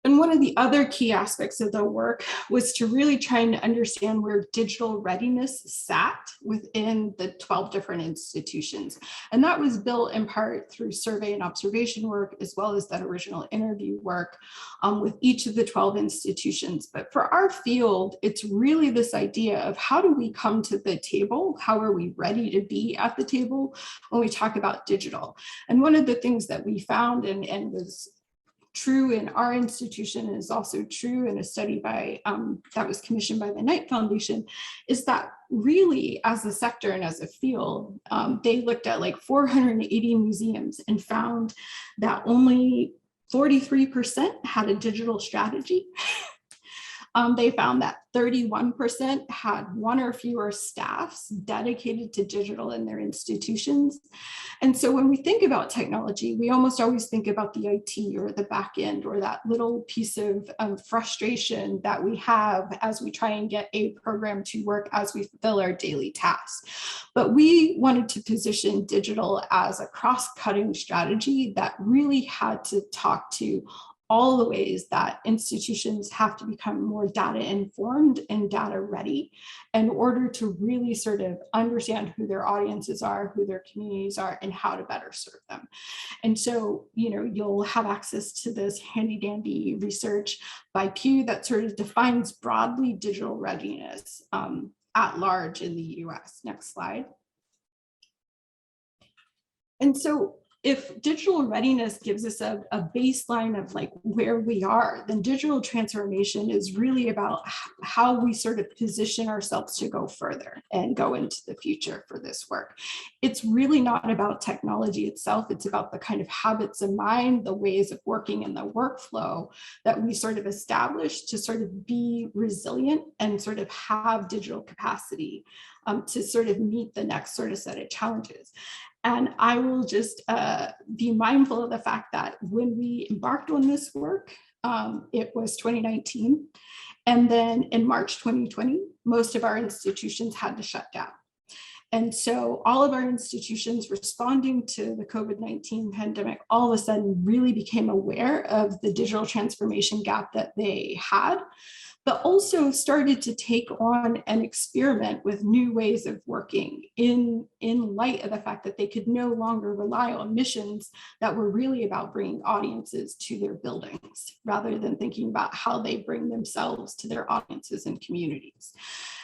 And one of the other key aspects of the work was to really try and understand where digital readiness sat within the 12 different institutions. And that was built in part through survey and observation work, as well as that original interview work with each of the 12 institutions. But for our field, it's really this idea of how do we come to the table? How are we ready to be at the table when we talk about digital? And one of the things that we found and was true in our institution, and is also true in a study by that was commissioned by the Knight Foundation, is that really as a sector and as a field, they looked at like 480 museums and found that only 43% had a digital strategy. They found that 31% had 1 or fewer staffs dedicated to digital in their institutions. And so when we think about technology, we almost always think about the IT or the back end or that little piece of frustration that we have as we try and get a program to work as we fulfill our daily tasks. But we wanted to position digital as a cross-cutting strategy that really had to talk to all the ways that institutions have to become more data informed and data ready in order to really sort of understand who their audiences are, who their communities are, and how to better serve them. And so, you know, you'll have access to this handy dandy research by Pew that sort of defines broadly digital readiness at large in the US. Next slide. And so if digital readiness gives us a baseline of like where we are, then digital transformation is really about how we sort of position ourselves to go further and go into the future for this work. It's really not about technology itself. It's about the kind of habits of mind, the ways of working and the workflow that we sort of establish to sort of be resilient and sort of have digital capacity to sort of meet the next sort of set of challenges. And I will just be mindful of the fact that when we embarked on this work, it was 2019. And then in March 2020, most of our institutions had to shut down. And so all of our institutions responding to the COVID-19 pandemic all of a sudden really became aware of the digital transformation gap that they had, but also started to take on and experiment with new ways of working in light of the fact that they could no longer rely on missions that were really about bringing audiences to their buildings, rather than thinking about how they bring themselves to their audiences and communities.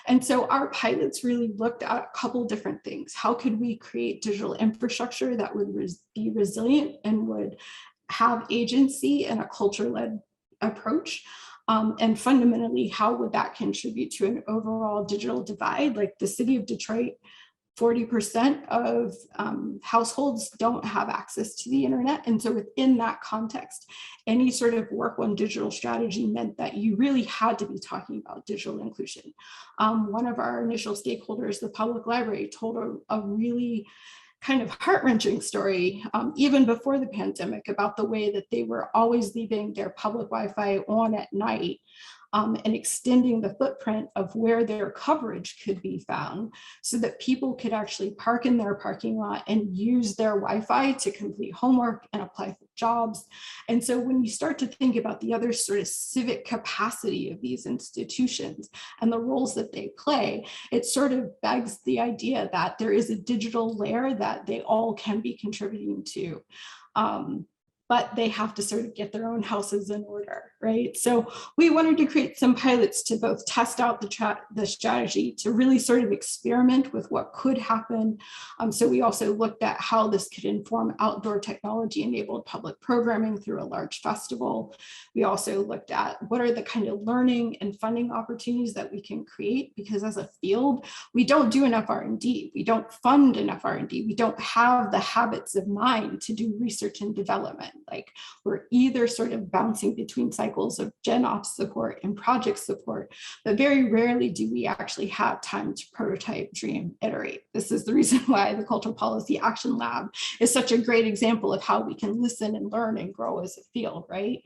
And so our pilots really looked at a couple different things. How could we create digital infrastructure that would be resilient and would have agency and a culture-led approach? And fundamentally, how would that contribute to an overall digital divide? Like the city of Detroit, 40% of households don't have access to the internet. And so within that context, any sort of work on digital strategy meant that you really had to be talking about digital inclusion. One of our initial stakeholders, the public library, told a really kind of heart-wrenching story, even before the pandemic, about the way that they were always leaving their public Wi-Fi on at night and extending the footprint of where their coverage could be found so that people could actually park in their parking lot and use their Wi-Fi to complete homework and apply for jobs. And so when you start to think about the other sort of civic capacity of these institutions and the roles that they play, it sort of begs the idea that there is a digital layer that they all can be contributing to. But they have to sort of get their own houses in order, right? So we wanted to create some pilots to both test out the strategy, to really sort of experiment with what could happen. So we also looked at how this could inform outdoor technology-enabled public programming through a large festival. We also looked at what are the kind of learning and funding opportunities that we can create, because as a field, we don't do enough R&D. We don't fund enough R&D. We don't have the habits of mind to do research and development. Like, we're either sort of bouncing between cycles of Gen Ops support and project support, but very rarely do we actually have time to prototype, dream, iterate. This is the reason why the Cultural Policy Action Lab is such a great example of how we can listen and learn and grow as a field, right?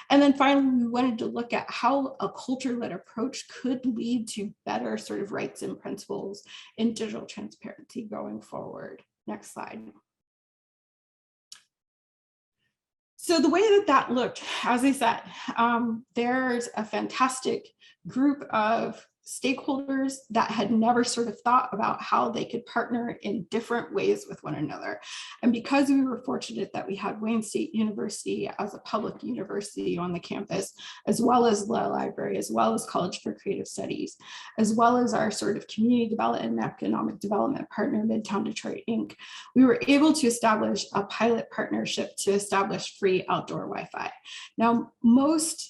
And then finally, we wanted to look at how a culture-led approach could lead to better sort of rights and principles in digital transparency going forward. Next slide. So the way that that looked, as I said, there's a fantastic group of stakeholders that had never sort of thought about how they could partner in different ways with one another. And because we were fortunate that we had Wayne State University as a public university on the campus, as well as the library, as well as College for Creative Studies, as well as our sort of community development and economic development partner, Midtown Detroit Inc., we were able to establish a pilot partnership to establish free outdoor Wi-Fi. Now, most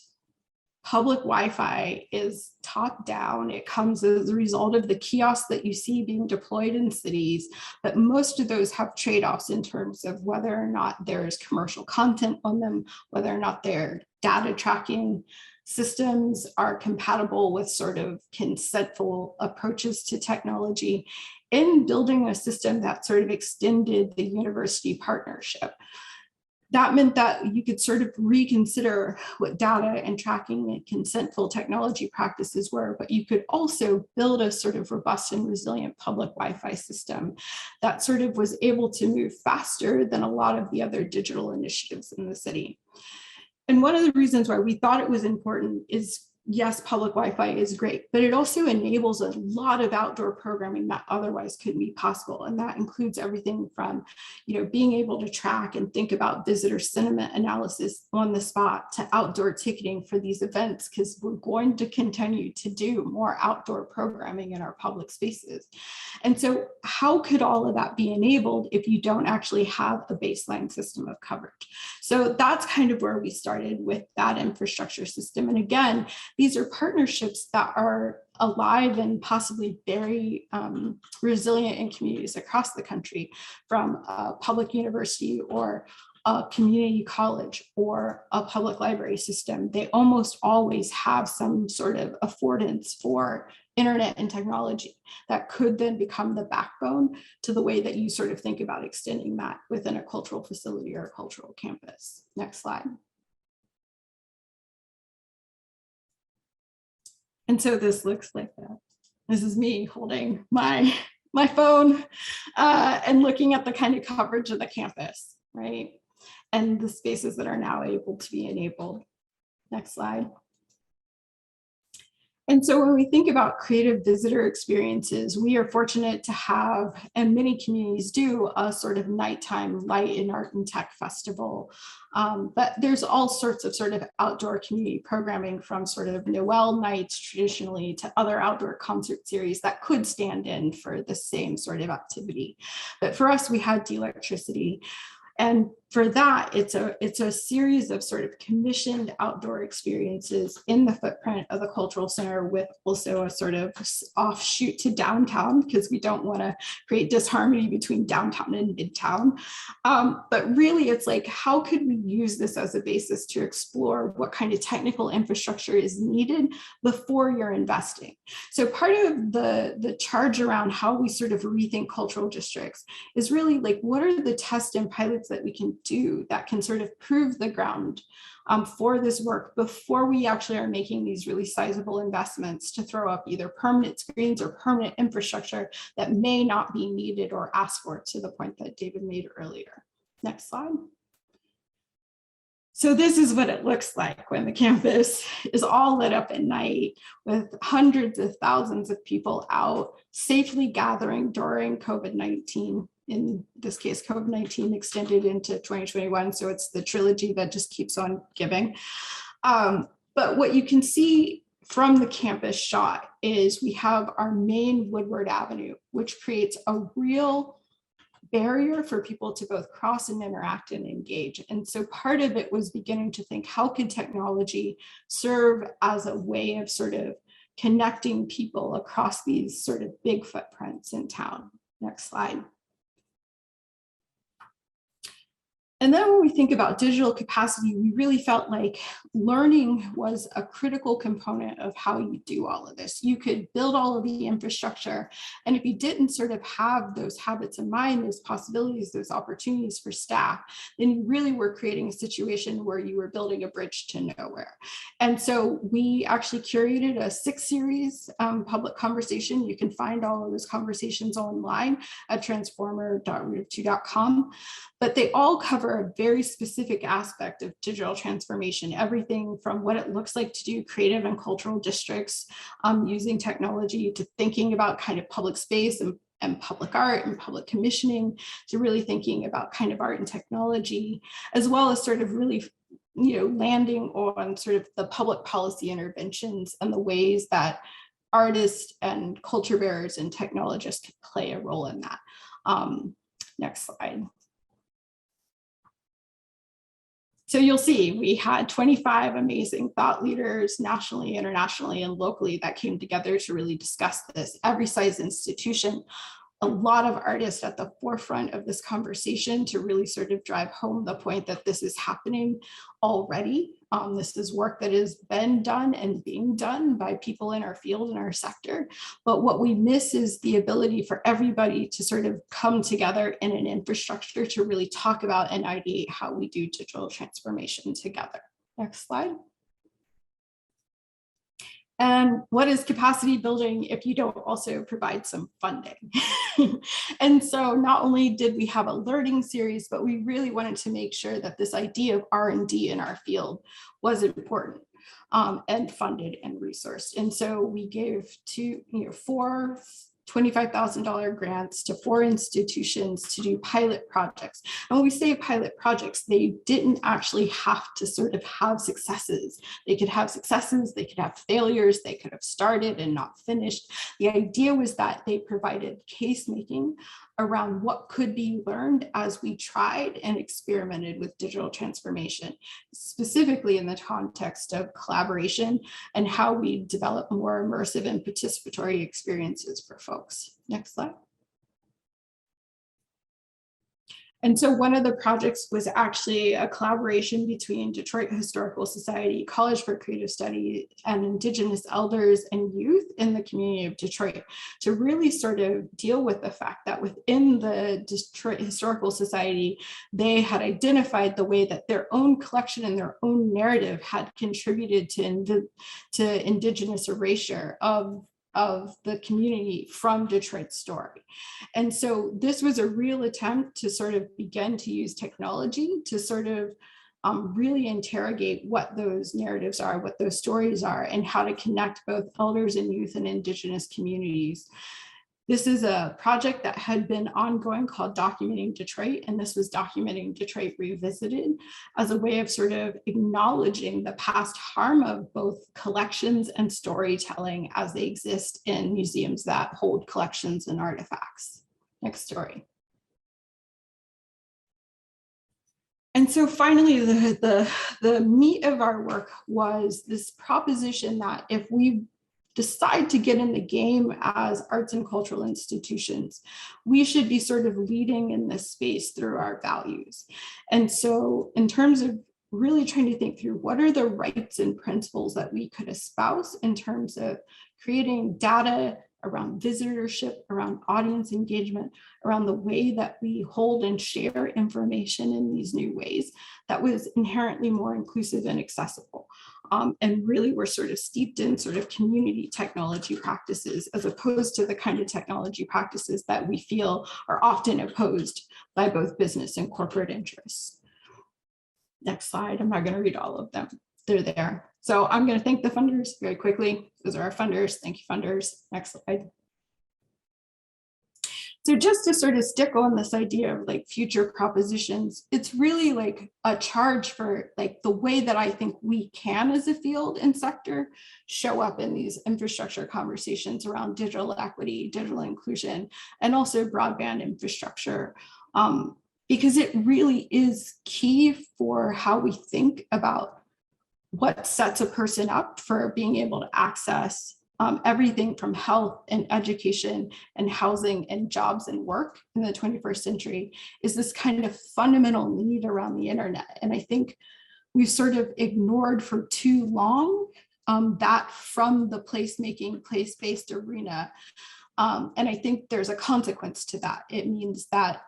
public Wi-Fi is top down. It comes as a result of the kiosks that you see being deployed in cities, but most of those have trade-offs in terms of whether or not there's commercial content on them, whether or not their data tracking systems are compatible with sort of consentful approaches to technology. In building a system that sort of extended the university partnership, that meant that you could sort of reconsider what data and tracking and consentful technology practices were, but you could also build a sort of robust and resilient public Wi-Fi system that sort of was able to move faster than a lot of the other digital initiatives in the city. And one of the reasons why we thought it was important is, yes, public Wi-Fi is great, but it also enables a lot of outdoor programming that otherwise couldn't be possible. And that includes everything from, being able to track and think about visitor sentiment analysis on the spot to outdoor ticketing for these events, because we're going to continue to do more outdoor programming in our public spaces. And so how could all of that be enabled if you don't actually have a baseline system of coverage? So that's kind of where we started with that infrastructure system. And again, these are partnerships that are alive and possibly very resilient in communities across the country, from a public university or a community college or a public library system. They almost always have some sort of affordance for internet and technology that could then become the backbone to the way that you sort of think about extending that within a cultural facility or a cultural campus. Next slide. And so this looks like that. This is me holding my phone and looking at the kind of coverage of the campus, right? And the spaces that are now able to be enabled. Next slide. And so when we think about creative visitor experiences, we are fortunate to have, and many communities do, a sort of nighttime light and art and tech festival. But there's all sorts of sort of outdoor community programming, from sort of Noel nights traditionally to other outdoor concert series that could stand in for the same sort of activity. But for us, we had de-electricity. And for that, it's a series of sort of commissioned outdoor experiences in the footprint of the cultural center, with also a sort of offshoot to downtown, because we don't want to create disharmony between downtown and midtown. But really, it's like, how could we use this as a basis to explore what kind of technical infrastructure is needed before you're investing? So part of the charge around how we sort of rethink cultural districts is really like, what are the tests and pilots that we can do that can sort of prove the ground for this work before we actually are making these really sizable investments to throw up either permanent screens or permanent infrastructure that may not be needed or asked for, to the point that David made earlier. Next slide. So this is what it looks like when the campus is all lit up at night with hundreds of thousands of people out safely gathering during COVID-19. In this case, COVID-19 extended into 2021. So it's the trilogy that just keeps on giving. But what you can see from the campus shot is we have our main Woodward Avenue, which creates a real barrier for people to both cross and interact and engage. And so part of it was beginning to think, how could technology serve as a way of sort of connecting people across these sort of big footprints in town? Next slide. And then when we think about digital capacity, we really felt like learning was a critical component of how you do all of this. You could build all of the infrastructure, and if you didn't sort of have those habits in mind, those possibilities, those opportunities for staff, then you really were creating a situation where you were building a bridge to nowhere. And so we actually curated a 6-series public conversation. You can find all of those conversations online at transformer.root2.com. But they all cover a very specific aspect of digital transformation, everything from what it looks like to do creative and cultural districts using technology, to thinking about kind of public space and public art and public commissioning, to really thinking about kind of art and technology, as well as sort of really, you know, landing on sort of the public policy interventions and the ways that artists and culture bearers and technologists can play a role in that. Next slide. So you'll see we had 25 amazing thought leaders nationally, internationally, and locally that came together to really discuss this. Every size institution, a lot of artists at the forefront of this conversation to really sort of drive home the point that this is happening already. This is work that has been done and being done by people in our field and our sector. But what we miss is the ability for everybody to sort of come together in an infrastructure to really talk about and ideate how we do digital transformation together. Next slide. And what is capacity building if you don't also provide some funding? And so not only did we have a learning series, but we really wanted to make sure that this idea of R&D in our field was important and funded and resourced. And so we gave four $25,000 grants to 4 institutions to do pilot projects. And when we say pilot projects, they didn't actually have to sort of have successes. They could have successes, they could have failures, they could have started and not finished. The idea was that they provided case making around what could be learned as we tried and experimented with digital transformation, specifically in the context of collaboration and how we develop more immersive and participatory experiences for folks. Next slide. And so one of the projects was actually a collaboration between Detroit Historical Society, College for Creative Studies, and Indigenous elders and youth in the community of Detroit to really sort of deal with the fact that within the Detroit Historical Society, they had identified the way that their own collection and their own narrative had contributed to Indigenous erasure of the community from Detroit's story. And so this was a real attempt to sort of begin to use technology to sort of really interrogate what those narratives are, what those stories are, and how to connect both elders and youth and Indigenous communities. This is a project that had been ongoing called Documenting Detroit, and this was Documenting Detroit Revisited as a way of sort of acknowledging the past harm of both collections and storytelling as they exist in museums that hold collections and artifacts. Next story. And so finally, the meat of our work was this proposition that if we decide to get in the game as arts and cultural institutions, we should be sort of leading in this space through our values. And so in terms of really trying to think through what are the rights and principles that we could espouse in terms of creating data around visitorship, around audience engagement, around the way that we hold and share information in these new ways that was inherently more inclusive and accessible. And really we're sort of steeped in sort of community technology practices as opposed to the kind of technology practices that we feel are often opposed by both business and corporate interests. Next slide. I'm not going to read all of them. They're there. So I'm going to thank the funders very quickly. Those are our funders. Thank you, funders. Next slide. So just to sort of stick on this idea of like future propositions, it's really like a charge for like the way that I think we can as a field and sector show up in these infrastructure conversations around digital equity, digital inclusion, and also broadband infrastructure. Because it really is key for how we think about what sets a person up for being able to access everything from health and education and housing and jobs and work in the 21st century is this kind of fundamental need around the internet. And I think we've sort of ignored for too long that from the placemaking, place-based arena. And I think there's a consequence to that. It means that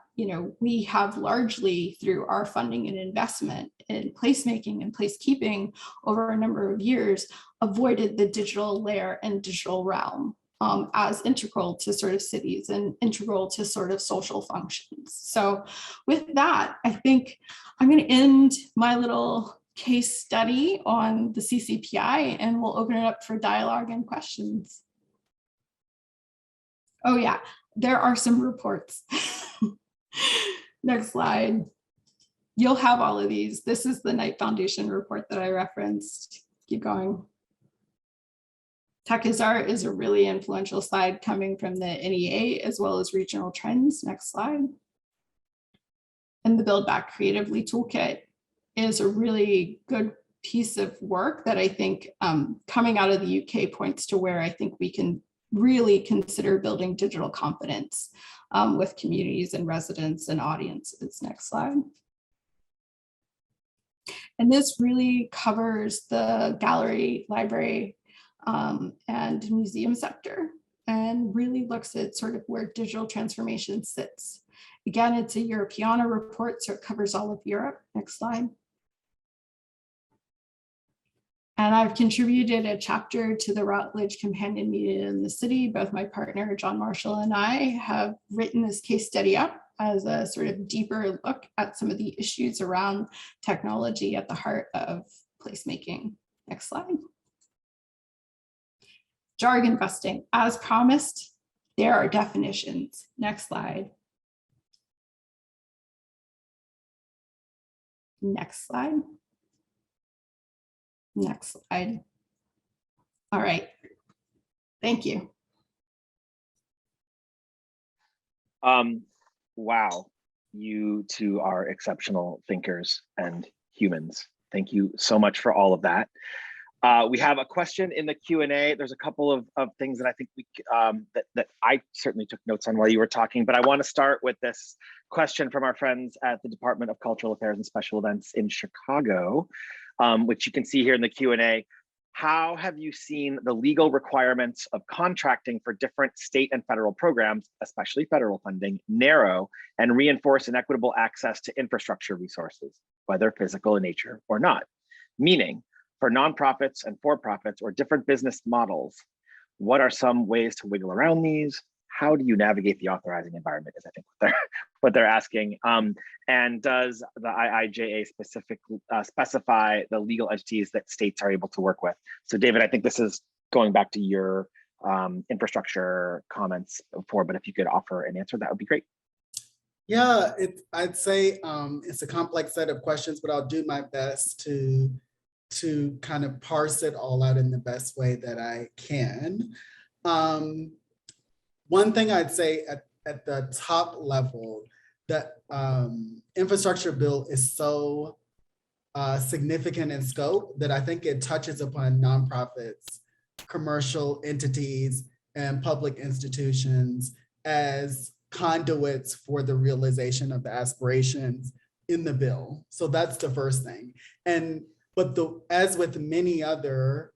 we have largely through our funding and investment in placemaking and placekeeping over a number of years, avoided the digital layer and digital realm as integral to sort of cities and integral to sort of social functions. So with that, I think I'm going to end my little case study on the CCPI and we'll open it up for dialogue and questions. Oh yeah, there are some reports. Next slide. You'll have all of these. This is the Knight Foundation report that I referenced. Keep going. Tech is Art is a really influential slide coming from the NEA as well as regional trends. Next slide. And the Build Back Creatively Toolkit is a really good piece of work that I think coming out of the UK points to where I think we can really consider building digital confidence with communities and residents and audiences. Next slide. And this really covers the gallery, library, and museum sector and really looks at sort of where digital transformation sits. Again, it's a Europeana report, so it covers all of Europe. Next slide. And I've contributed a chapter to the Routledge Companion Media in the City. Both my partner, John Marshall, and I have written this case study up as a sort of deeper look at some of the issues around technology at the heart of placemaking. Next slide. Jargon busting. As promised, there are definitions. Next slide. Next slide. Next slide. All right. Thank you. Wow. You two are exceptional thinkers and humans. Thank you so much for all of that. We have a question in the Q&A. There's a couple of things that I think we that I certainly took notes on while you were talking, but I want to start with this question from our friends at the Department of Cultural Affairs and Special Events in Chicago, which you can see here in the Q&A. How have you seen the legal requirements of contracting for different state and federal programs, especially federal funding, narrow and reinforce inequitable access to infrastructure resources, whether physical in nature or not? Meaning, for nonprofits and for-profits or different business models, what are some ways to wiggle around these? How do you navigate the authorizing environment is I think what they're asking. And does the IIJA specifically specify the legal entities that states are able to work with? So David, I think this is going back to your infrastructure comments before, but if you could offer an answer, that would be great. Yeah, I'd say it's a complex set of questions, but I'll do my best to kind of parse it all out in the best way that I can. One thing I'd say at the top level, that infrastructure bill is so significant in scope that I think it touches upon nonprofits, commercial entities, and public institutions as conduits for the realization of the aspirations in the bill. So that's the first thing. But as with many other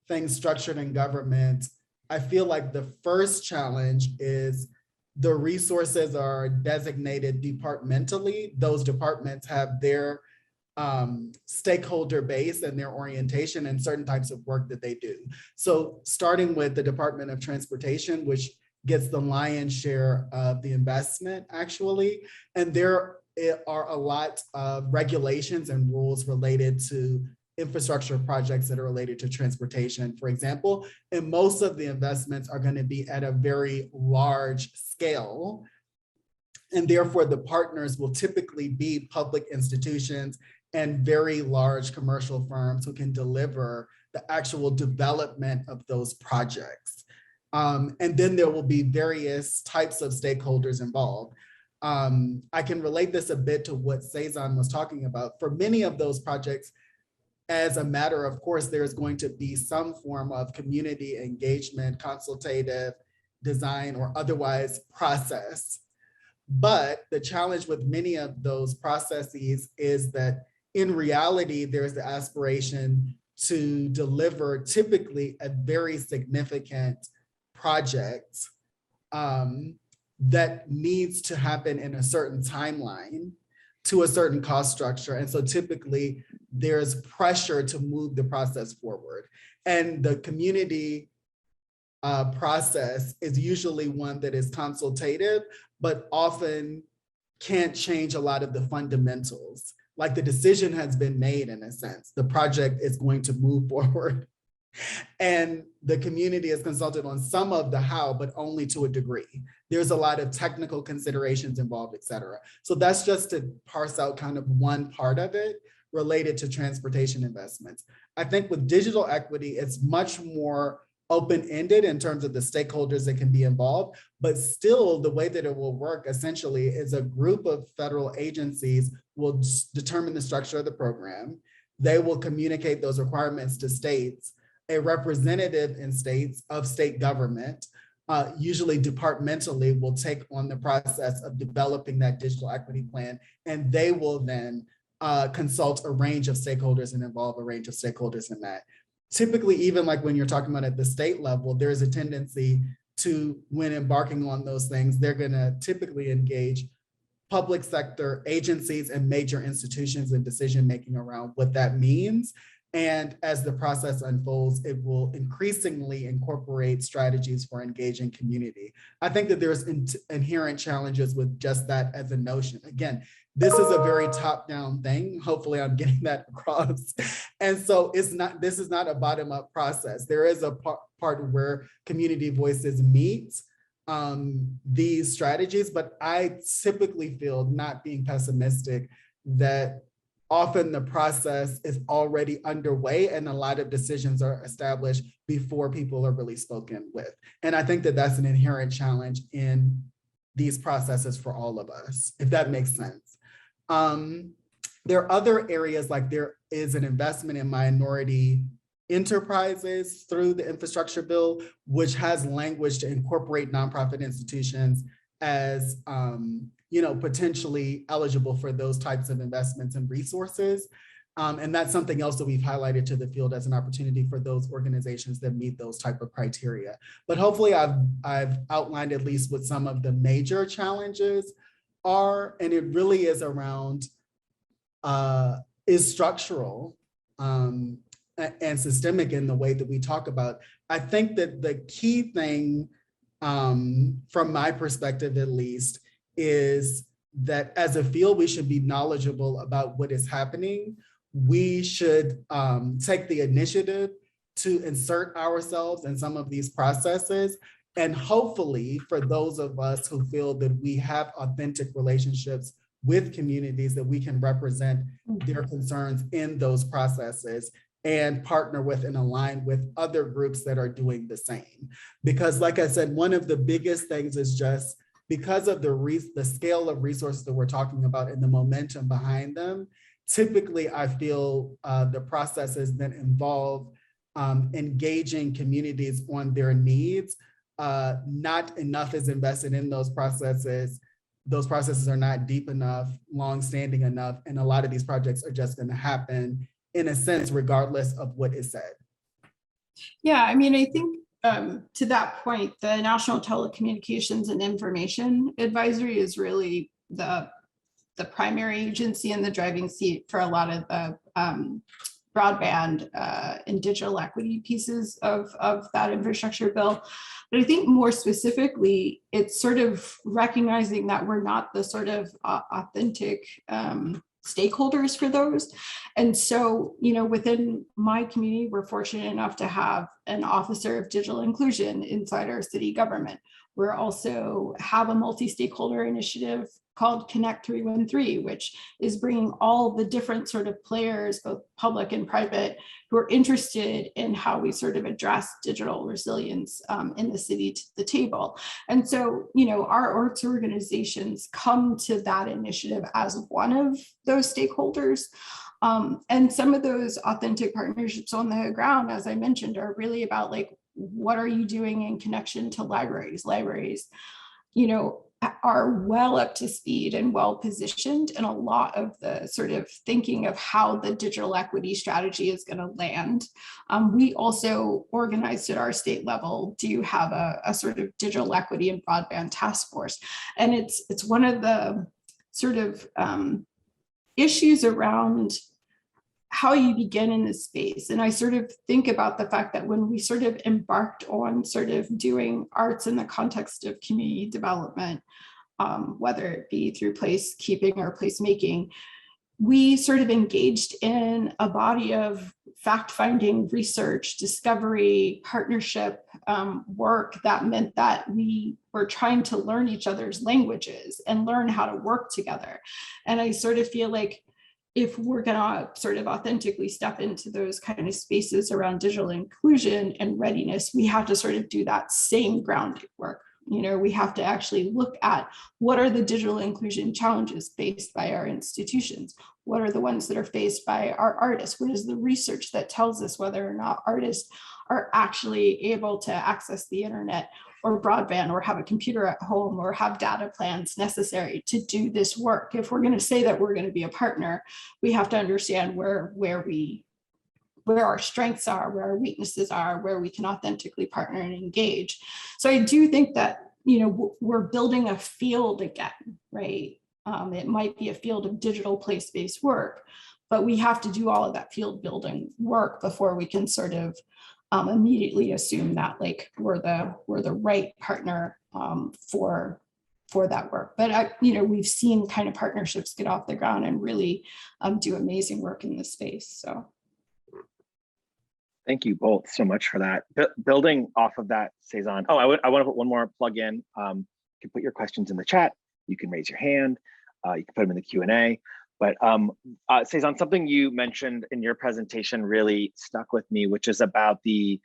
things structured in government, I feel like the first challenge is the resources are designated departmentally. Those departments have their stakeholder base and their orientation and certain types of work that they do. So starting with the Department of Transportation, which gets the lion's share of the investment actually, and there are a lot of regulations and rules related to infrastructure projects that are related to transportation, for example, and most of the investments are going to be at a very large scale. And therefore, the partners will typically be public institutions and very large commercial firms who can deliver the actual development of those projects. And then there will be various types of stakeholders involved. I can relate this a bit to what Cezanne was talking about. For many of those projects, as a matter of course, there's going to be some form of community engagement, consultative design, or otherwise process. But the challenge with many of those processes is that in reality, there's the aspiration to deliver typically a very significant project that needs to happen in a certain timeline to a certain cost structure. And so typically there's pressure to move the process forward. And the community process is usually one that is consultative, but often can't change a lot of the fundamentals. Like the decision has been made in a sense, the project is going to move forward. And the community is consulted on some of the how, but only to a degree. There's a lot of technical considerations involved, et cetera. So that's just to parse out kind of one part of it related to transportation investments. I think with digital equity, it's much more open-ended in terms of the stakeholders that can be involved, but still the way that it will work essentially is a group of federal agencies will determine the structure of the program. They will communicate those requirements to states. A representative in states of state government, usually departmentally, will take on the process of developing that digital equity plan, and they will then consult a range of stakeholders and involve a range of stakeholders in that. Typically, even like when you're talking about at the state level, there's a tendency to, when embarking on those things, they're gonna typically engage public sector agencies and major institutions in decision-making around what that means. And as the process unfolds, it will increasingly incorporate strategies for engaging community. I think that there's inherent challenges with just that as a notion. Again, this is a very top-down thing. Hopefully I'm getting that across. And so this is not a bottom-up process. There is a part where community voices meet these strategies, but I typically feel, not being pessimistic, that often the process is already underway and a lot of decisions are established before people are really spoken with. And I think that that's an inherent challenge in these processes for all of us, if that makes sense. There are other areas, like there is an investment in minority enterprises through the infrastructure bill, which has language to incorporate nonprofit institutions as potentially eligible for those types of investments and resources. And that's something else that we've highlighted to the field as an opportunity for those organizations that meet those type of criteria. But hopefully I've outlined at least what some of the major challenges are, and it really is around, is structural and systemic in the way that we talk about. I think that the key thing, from my perspective at least, is that as a field, we should be knowledgeable about what is happening. We should take the initiative to insert ourselves in some of these processes. And hopefully for those of us who feel that we have authentic relationships with communities, that we can represent their concerns in those processes and partner with and align with other groups that are doing the same. Because like I said, one of the biggest things is just because of the scale of resources that we're talking about and the momentum behind them, typically I feel the processes that involve engaging communities on their needs, not enough is invested in those processes. Those processes are not deep enough, long-standing enough, and a lot of these projects are just going to happen in a sense, regardless of what is said. Yeah, I mean, I think to that point, the National Telecommunications and Information Advisory is really the primary agency and the driving seat for a lot of the broadband and digital equity pieces of that infrastructure bill. But I think more specifically, it's sort of recognizing that we're not the sort of authentic stakeholders for those. And so, within my community, we're fortunate enough to have an officer of digital inclusion inside our city government. We're also have a multi-stakeholder initiative called Connect 313, which is bringing all the different sort of players, both public and private, who are interested in how we sort of address digital resilience in the city to the table. And so, our arts organizations come to that initiative as one of those stakeholders. And some of those authentic partnerships on the ground, as I mentioned, are really about like, what are you doing in connection to libraries? Libraries, are well up to speed and well positioned in a lot of the sort of thinking of how the digital equity strategy is going to land. We also organized at our state level do have a sort of digital equity and broadband task force. And it's one of the sort of issues around how you begin in this space. And I sort of think about the fact that when we sort of embarked on sort of doing arts in the context of community development, whether it be through placekeeping or placemaking, we sort of engaged in a body of fact-finding research, discovery, partnership work that meant that we were trying to learn each other's languages and learn how to work together. And I sort of feel like if we're going to sort of authentically step into those kind of spaces around digital inclusion and readiness, we have to sort of do that same grounding work. We have to actually look at what are the digital inclusion challenges faced by our institutions? What are the ones that are faced by our artists? What is the research that tells us whether or not artists are actually able to access the internet or broadband or have a computer at home or have data plans necessary to do this work? If we're going to say that we're going to be a partner, we have to understand where our strengths are, where our weaknesses are, where we can authentically partner and engage. So I do think that, we're building a field again, right? It might be a field of digital place-based work, but we have to do all of that field building work before we can sort of immediately assume that like we're the right partner for that work. But we've seen kind of partnerships get off the ground and really do amazing work in this space. So. Thank you both so much for that. Building off of that, Cezanne. Oh, I want to put one more plug in. You can put your questions in the chat. You can raise your hand. You can put them in the Q&A. But Cezanne, something you mentioned in your presentation really stuck with me, which is about the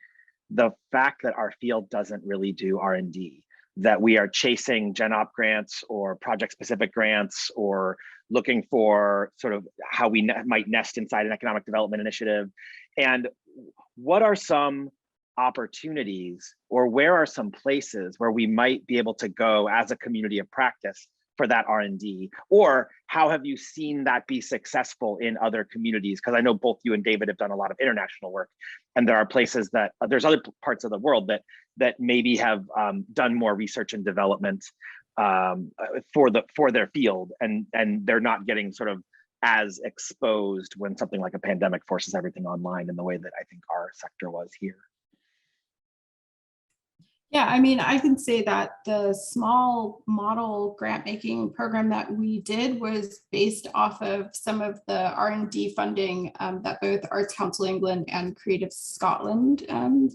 fact that our field doesn't really do R&D, that we are chasing Gen Op grants or project-specific grants or looking for sort of how we might nest inside an economic development initiative. And what are some opportunities or where are some places where we might be able to go as a community of practice for that R&D? Or how have you seen that be successful in other communities? Because I know both you and David have done a lot of international work, and there are places that there's other parts of the world that maybe have done more research and development for their field, and they're not getting sort of as exposed when something like a pandemic forces everything online in the way that I think our sector was here. Yeah, I mean, I can say that the small model grant making program that we did was based off of some of the R&D funding that both Arts Council England and Creative Scotland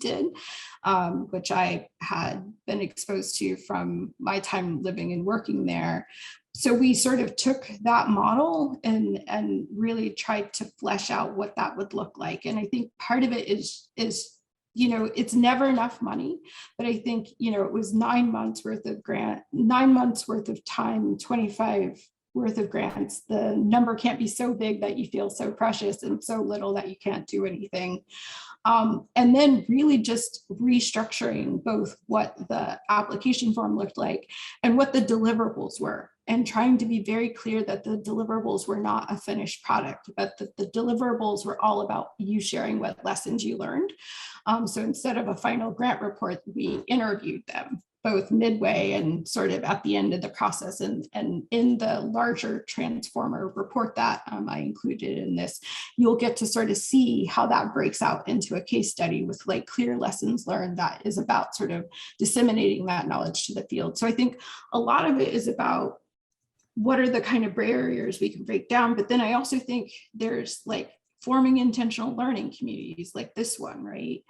did, which I had been exposed to from my time living and working there. So we sort of took that model and really tried to flesh out what that would look like. And I think part of it is it's never enough money, but I think, it was 9 months worth of grant, 9 months worth of time, 25 worth of grants. The number can't be so big that you feel so precious and so little that you can't do anything. And then really just restructuring both what the application form looked like and what the deliverables were. and trying to be very clear that the deliverables were not a finished product, but that the deliverables were all about you sharing what lessons you learned. So instead of a final grant report, we interviewed them both midway and sort of at the end of the process. And in the larger transformer report that I included in this, you'll get to sort of see how that breaks out into a case study with like clear lessons learned that is about sort of disseminating that knowledge to the field. So I think a lot of it is about what are the kind of barriers we can break down. But then I also think there's like forming intentional learning communities like this one, right?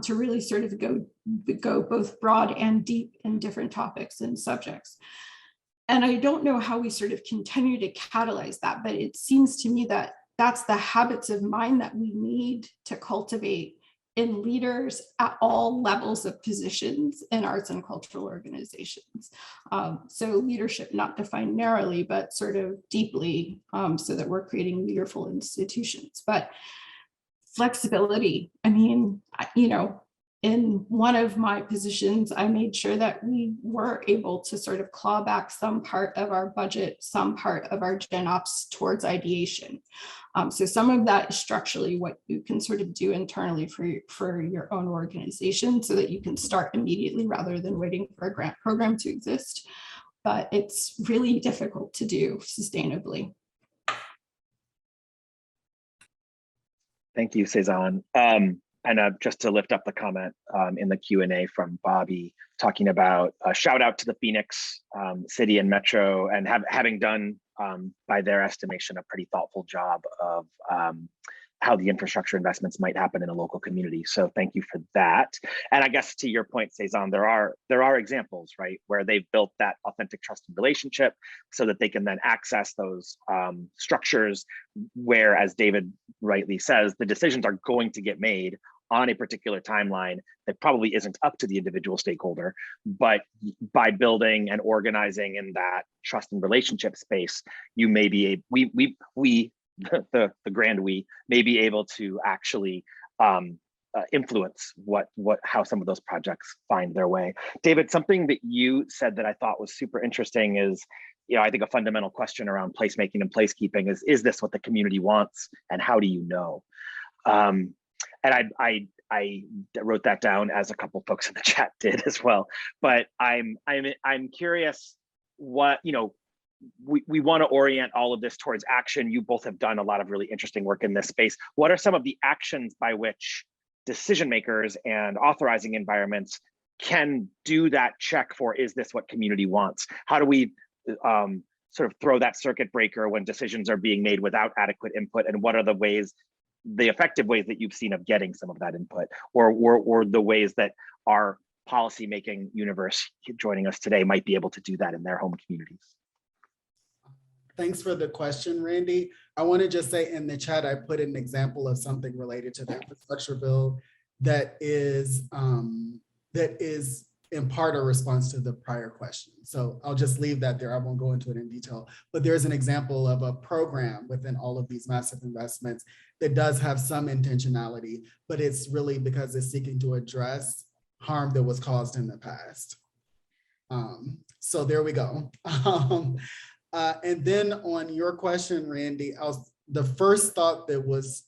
To really sort of go both broad and deep in different topics and subjects. And I don't know how we sort of continue to catalyze that, but it seems to me that that's the habits of mind that we need to cultivate in leaders at all levels of positions in arts and cultural organizations. So leadership not defined narrowly, but sort of deeply, so that we're creating leaderful institutions. But flexibility, I mean, you know, in one of my positions, I made sure that we were able to sort of claw back some part of our budget, some part of our gen ops towards ideation. So some of that is structurally what you can sort of do internally for your own organization so that you can start immediately rather than waiting for a grant program to exist. But it's really difficult to do sustainably. Thank you, Cezanne. And just to lift up the comment in the Q&A from Bobby, talking about a shout out to the Phoenix City and Metro and having done, by their estimation, a pretty thoughtful job of how the infrastructure investments might happen in a local community. So thank you for that. And I guess to your point, Cezanne, there are examples, right, where they've built that authentic trust and relationship so that they can then access those structures where, as David rightly says, the decisions are going to get made on a particular timeline that probably isn't up to the individual stakeholder, but by building and organizing in that trust and relationship space, you may be the grand we may be able to actually influence how some of those projects find their way. David, something that you said that I thought was super interesting is, you know, I think a fundamental question around placemaking and placekeeping is this what the community wants, and how do you know? And I wrote that down, as a couple folks in the chat did as well. But I'm curious what, you know, we want to orient all of this towards action. You both have done a lot of really interesting work in this space. What are some of the actions by which decision makers and authorizing environments can do that check for, is this what community wants? How do we sort of throw that circuit breaker when decisions are being made without adequate input? And what are the effective ways that you've seen of getting some of that input, or the ways that our policymaking universe joining us today might be able to do that in their home communities? Thanks for the question, Randy. I want to just say in the chat, I put an example of something related to the infrastructure bill that is in part a response to the prior question. So I'll just leave that there. I won't go into it in detail, but there's an example of a program within all of these massive investments that does have some intentionality, but it's really because it's seeking to address harm that was caused in the past. So there we go. And then on your question, Randy, the first thought that was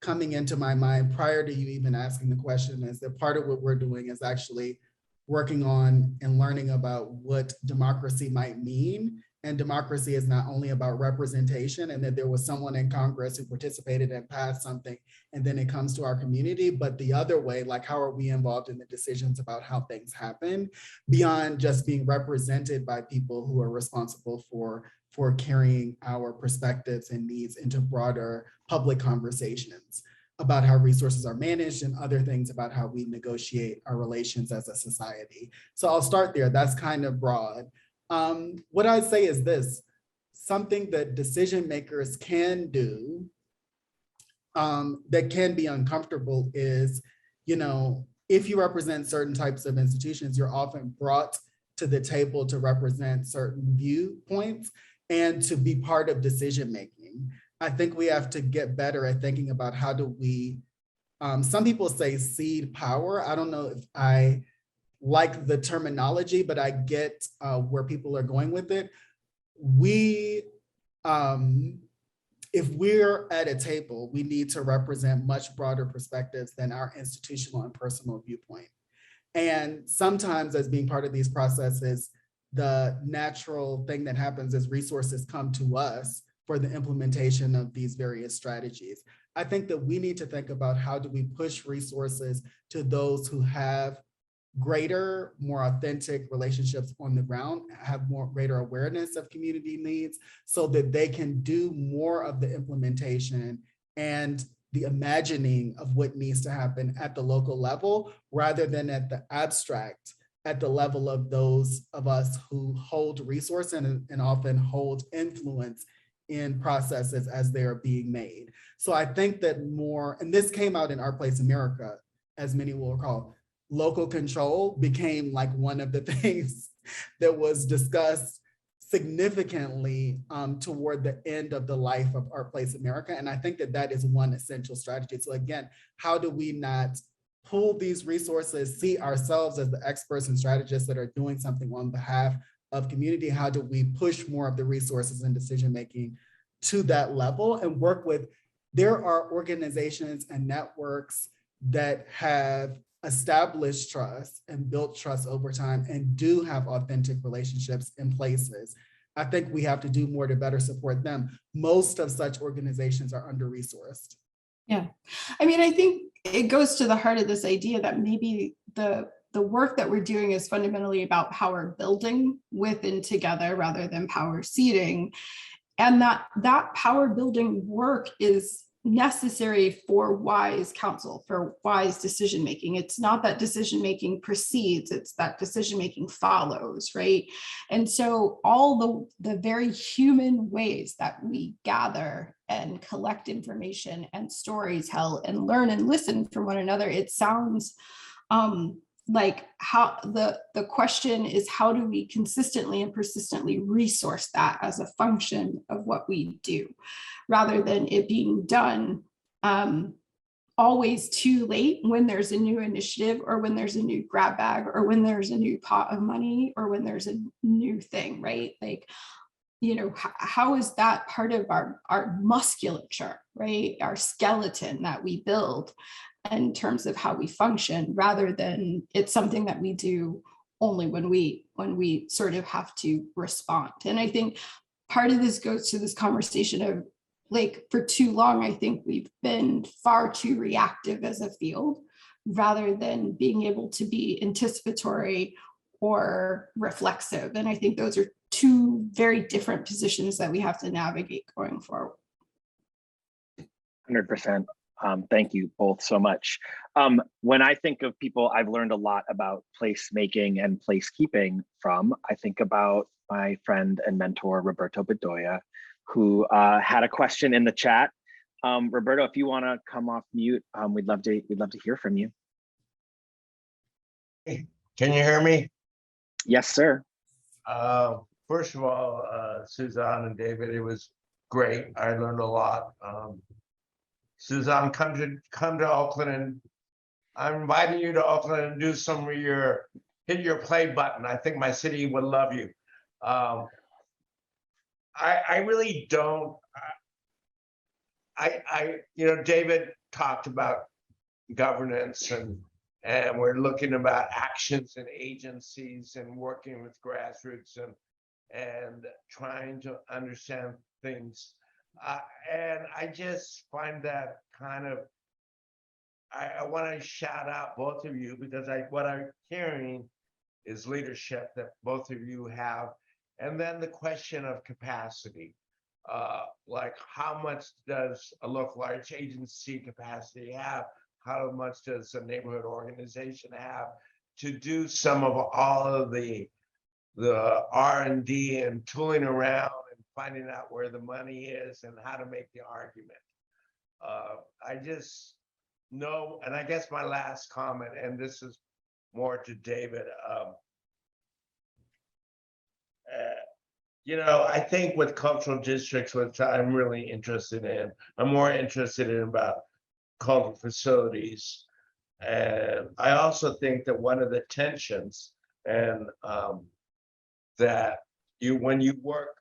coming into my mind prior to you even asking the question is that part of what we're doing is actually working on and learning about what democracy might mean. And democracy is not only about representation and that there was someone in Congress who participated and passed something, and then it comes to our community, but the other way, like how are we involved in the decisions about how things happen beyond just being represented by people who are responsible for carrying our perspectives and needs into broader public conversations about how resources are managed and other things about how we negotiate our relations as a society. So I'll start there. That's kind of broad. What I'd say is this, something that decision makers can do that can be uncomfortable is, you know, if you represent certain types of institutions, you're often brought to the table to represent certain viewpoints and to be part of decision making. I think we have to get better at thinking about how do we, some people say cede power. I don't know if I like the terminology, but I get where people are going with it. we, if we're at a table, we need to represent much broader perspectives than our institutional and personal viewpoint. And sometimes as being part of these processes, the natural thing that happens is resources come to us for the implementation of these various strategies. I think that we need to think about how do we push resources to those who have greater, more authentic relationships on the ground, have more greater awareness of community needs so that they can do more of the implementation and the imagining of what needs to happen at the local level rather than at the abstract, at the level of those of us who hold resource and often hold influence in processes as they are being made. So I think that more, and this came out in Our Place America, as many will recall, local control became like one of the things that was discussed significantly toward the end of the life of Our Place America. And I think that that is one essential strategy. So again, how do we not pull these resources, see ourselves as the experts and strategists that are doing something on behalf of community? How do we push more of the resources and decision-making to that level and work with, there are organizations and networks that have established trust and built trust over time and do have authentic relationships in places. I think we have to do more to better support them. Most of such organizations are under-resourced. Yeah, I mean, I think it goes to the heart of this idea that maybe the work that we're doing is fundamentally about power building with and together rather than power seeding. And that power building work is necessary for wise counsel, for wise decision making. It's not that decision making precedes, it's that decision making follows, right? And so all the very human ways that we gather and collect information and stories tell and learn and listen from one another, it sounds like how the question is, how do we consistently and persistently resource that as a function of what we do, rather than it being done always too late when there's a new initiative or when there's a new grab bag or when there's a new pot of money or when there's a new thing, right? Like, you know, how is that part of our musculature, right? Our skeleton that we build in terms of how we function, rather than it's something that we do only when we sort of have to respond. And I think part of this goes to this conversation of, like, for too long, I think we've been far too reactive as a field rather than being able to be anticipatory or reflexive. And I think those are two very different positions that we have to navigate going forward. 100%. Thank you both so much. When I think of people I've learned a lot about placemaking and placekeeping from, I think about my friend and mentor, Roberto Bedoya, who had a question in the chat. Roberto, if you want to come off mute, we'd love to hear from you. Can you hear me? Yes, sir. First of all, Suzanne and David, it was great. I learned a lot. Suzanne, come to Oakland, and I'm inviting you to Oakland and do some of hit your play button. I think my city would love you. I really don't. David talked about governance and we're looking about actions and agencies and working with grassroots and trying to understand things. And I just find that kind of, I want to shout out both of you, because what I'm hearing is leadership that both of you have. And then the question of capacity, like how much does a local arts agency capacity have? How much does a neighborhood organization have to do some of all of the R&D and tooling around and finding out where the money is and how to make the argument? I just know, and I guess my last comment, and this is more to David, I think with cultural districts, which I'm really interested in, I'm more interested in about cultural facilities. And I also think that one of the tensions and that when you work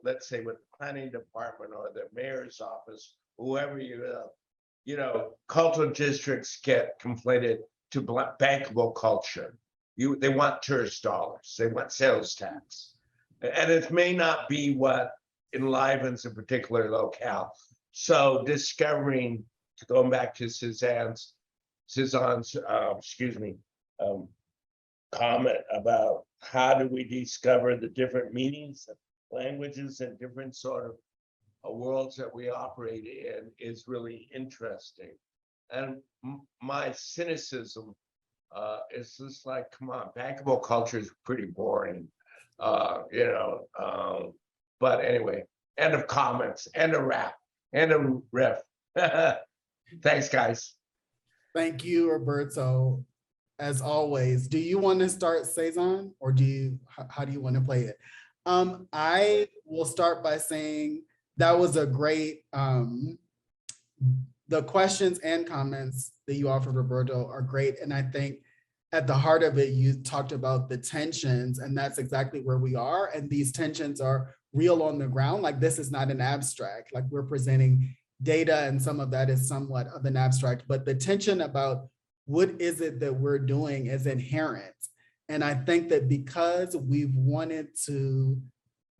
let's say with the planning department or the mayor's office, whoever you know, cultural districts get conflated to bankable culture. They want tourist dollars, they want sales tax. And it may not be what enlivens a particular locale. So discovering, going back to Cezanne's comment about how do we discover the different meanings of languages and different sort of worlds that we operate in is really interesting. And my cynicism is just like, come on, bankable culture is pretty boring, you know. But anyway, end of comments, end of wrap, end of riff. Thanks, guys. Thank you, Roberto. As always, do you want to start, Cezanne, or how do you want to play it? I will start by saying that was a great, the questions and comments that you offered, Roberto, are great. And I think at the heart of it, you talked about the tensions, and that's exactly where we are. And these tensions are real on the ground. Like, this is not an abstract, like we're presenting data, and some of that is somewhat of an abstract, but the tension about what is it that we're doing is inherent. And I think that because we've wanted to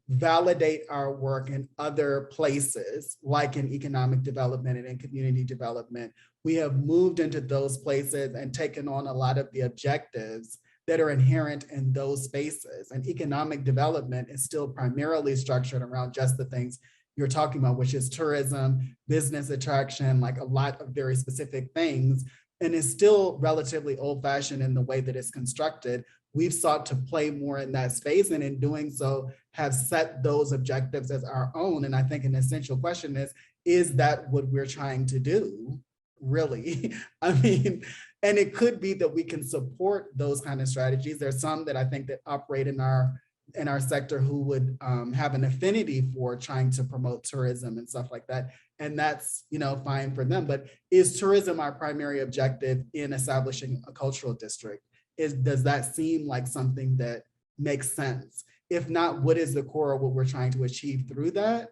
validate our work in other places, like in economic development and in community development, we have moved into those places and taken on a lot of the objectives that are inherent in those spaces. And economic development is still primarily structured around just the things you're talking about, which is tourism, business attraction, like a lot of very specific things, and is still relatively old-fashioned in the way that it's constructed. We've sought to play more in that space, and in doing so, have set those objectives as our own. And I think an essential question is that what we're trying to do, really? I mean, and it could be that we can support those kind of strategies. There's some that I think that operate in our sector who would have an affinity for trying to promote tourism and stuff like that. And that's, you know, fine for them. But is tourism our primary objective in establishing a cultural district? Does that seem like something that makes sense? If not, what is the core of what we're trying to achieve through that?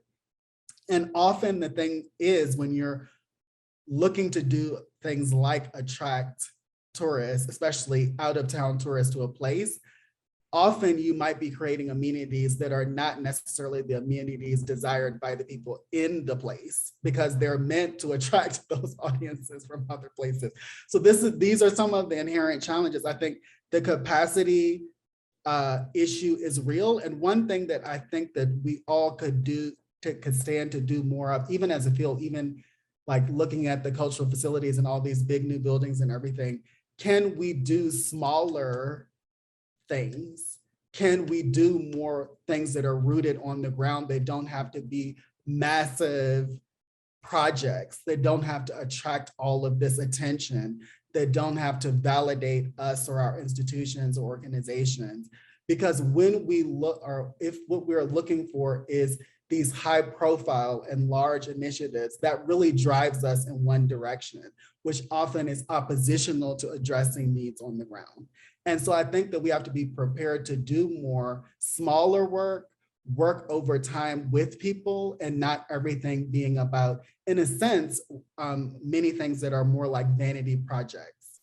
And often the thing is, when you're looking to do things like attract tourists, especially out of town tourists to a place, often you might be creating amenities that are not necessarily the amenities desired by the people in the place, because they're meant to attract those audiences from other places. So these are some of the inherent challenges. I think the capacity issue is real. And one thing that I think that we all could stand to do more of, even as a field, even like looking at the cultural facilities and all these big new buildings and everything, can we do smaller things? Can we do more things that are rooted on the ground? They don't have to be massive projects. They don't have to attract all of this attention. They don't have to validate us or our institutions or organizations. Because when we look, or if what we're looking for is these high profile and large initiatives, that really drives us in one direction, which often is oppositional to addressing needs on the ground. And so I think that we have to be prepared to do more smaller work over time with people, and not everything being about, in a sense, many things that are more like vanity projects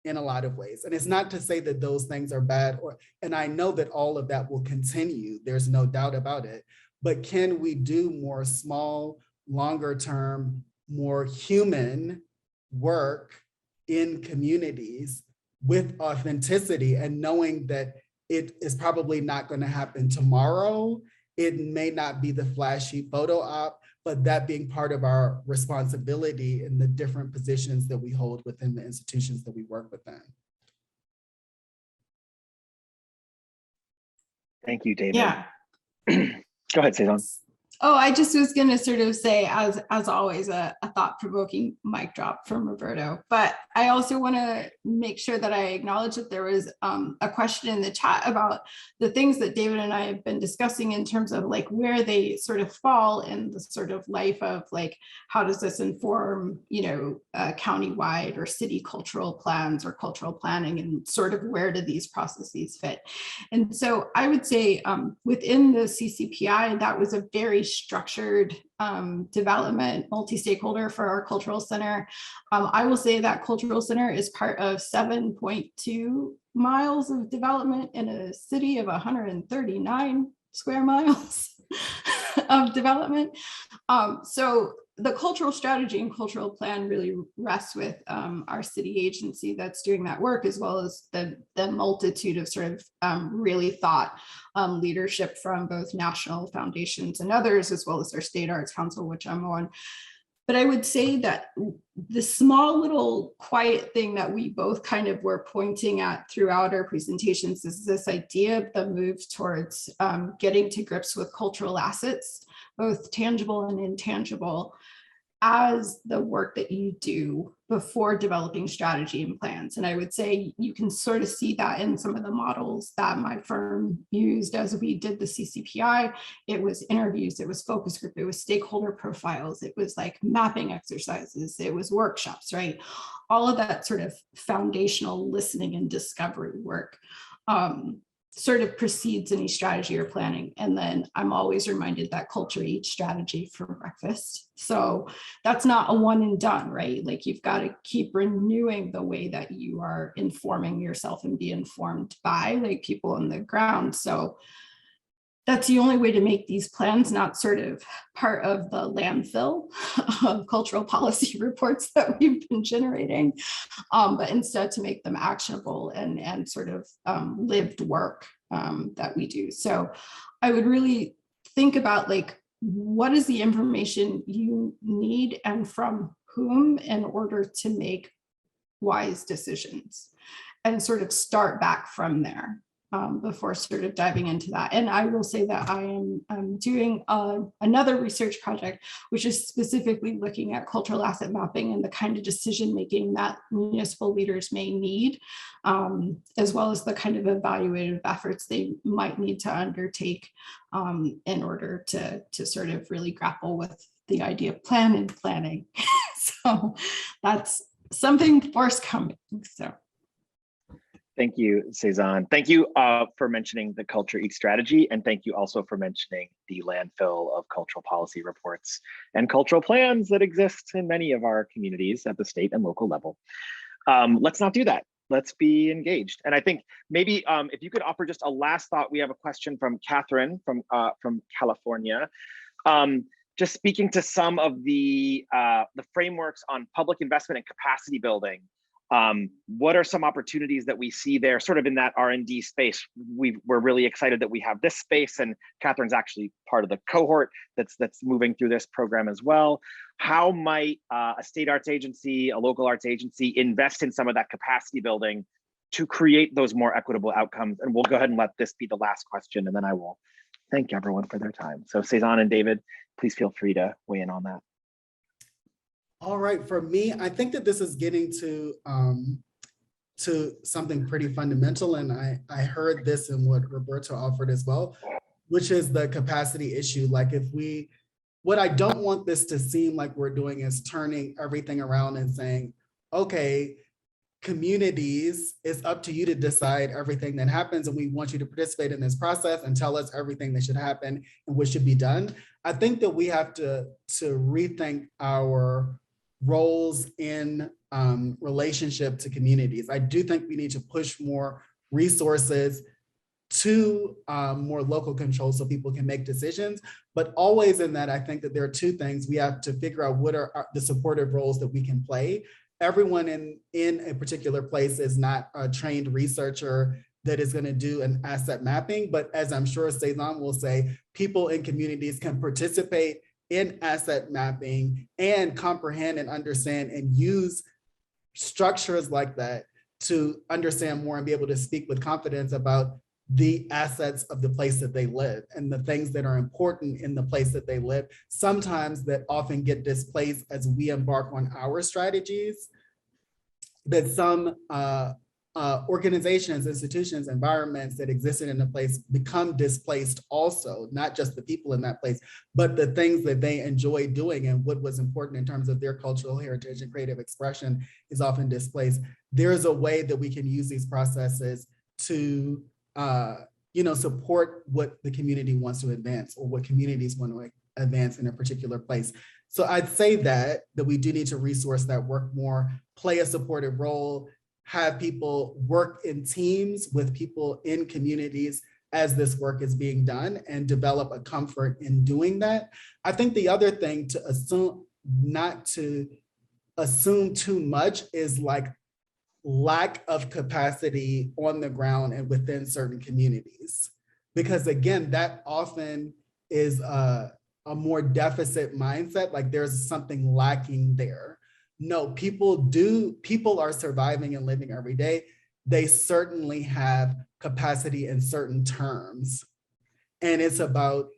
in a lot of ways. And it's not to say that those things are bad, and I know that all of that will continue, there's no doubt about it, but can we do more small, longer term, more human work in communities with authenticity, and knowing that it is probably not going to happen tomorrow. It may not be the flashy photo op, but that being part of our responsibility in the different positions that we hold within the institutions that we work within. Thank you, David. Yeah. Go ahead, Cezanne. Oh, I just was going to sort of say, as always, a thought-provoking mic drop from Roberto. But I also want to make sure that I acknowledge that there was a question in the chat about the things that David and I have been discussing in terms of like where they sort of fall in the sort of life of like, how does this inform, you know, countywide or city cultural plans or cultural planning, and sort of where do these processes fit? And so I would say within the CCPI, that was a very structured development, multi-stakeholder for our cultural center. I will say that cultural center is part of 7.2 miles of development in a city of 139 square miles of development. So the cultural strategy and cultural plan really rests with our city agency that's doing that work, as well as the multitude of sort of really thought leadership from both national foundations and others, as well as our state arts council, which I'm on. But I would say that the small little quiet thing that we both kind of were pointing at throughout our presentations is this idea of the move towards getting to grips with cultural assets, both tangible and intangible, as the work that you do before developing strategy and plans. And I would say you can sort of see that in some of the models that my firm used as we did the CCPI. It was interviews, it was focus group, it was stakeholder profiles, it was like mapping exercises, it was workshops, right? All of that sort of foundational listening and discovery work sort of precedes any strategy or planning. And then I'm always reminded that culture eats strategy for breakfast. So that's not a one and done, right? Like you've got to keep renewing the way that you are informing yourself and be informed by like people on the ground. So that's the only way to make these plans not sort of part of the landfill of cultural policy reports that we've been generating, but instead to make them actionable and sort of lived work that we do. So I would really think about like, what is the information you need and from whom in order to make wise decisions, and sort of start back from there. Before sort of diving into that. And I will say that I am doing another research project, which is specifically looking at cultural asset mapping and the kind of decision making that municipal leaders may need, as well as the kind of evaluative efforts they might need to undertake in order to sort of really grapple with the idea of plan and planning. So that's something forthcoming. So. Thank you, Cezanne. Thank you for mentioning the Culture Eats strategy, and thank you also for mentioning the landfill of cultural policy reports and cultural plans that exist in many of our communities at the state and local level. Let's not do that. Let's be engaged. And I think maybe if you could offer just a last thought. We have a question from Catherine from California. Just speaking to some of the frameworks on public investment and capacity building. What are some opportunities that we see there sort of in that R&D space? We're really excited that we have this space, and Catherine's actually part of the cohort that's moving through this program as well. How might a state arts agency, a local arts agency invest in some of that capacity building to create those more equitable outcomes? And we'll go ahead and let this be the last question, and then I will thank everyone for their time. So Cezanne and David, please feel free to weigh in on that. All right, for me, I think that this is getting to something pretty fundamental, and I heard this in what Roberto offered as well, which is the capacity issue. Like what I don't want this to seem like we're doing is turning everything around and saying, okay, communities, it's up to you to decide everything that happens, and we want you to participate in this process and tell us everything that should happen and what should be done. I think that we have to rethink our roles in relationship to communities. I do think we need to push more resources to more local control so people can make decisions. But always in that, I think that there are two things. We have to figure out what are the supportive roles that we can play. Everyone in a particular place is not a trained researcher that is going to do an asset mapping, but as I'm sure Cezanne will say, people in communities can participate in asset mapping and comprehend and understand and use structures like that to understand more and be able to speak with confidence about the assets of the place that they live and the things that are important in the place that they live, sometimes that often get displaced as we embark on our strategies, that some organizations, institutions, environments that existed in a place become displaced also, not just the people in that place, but the things that they enjoy doing and what was important in terms of their cultural heritage and creative expression is often displaced. There is a way that we can use these processes to support what the community wants to advance or what communities want to advance in a particular place. So I'd say that we do need to resource that work more, play a supportive role, have people work in teams with people in communities as this work is being done and develop a comfort in doing that. I think the other thing to assume, not to assume too much, is like lack of capacity on the ground and within certain communities. Because again, that often is a more deficit mindset, like there's something lacking there. No, people are surviving and living every day. They certainly have capacity in certain terms. And it's about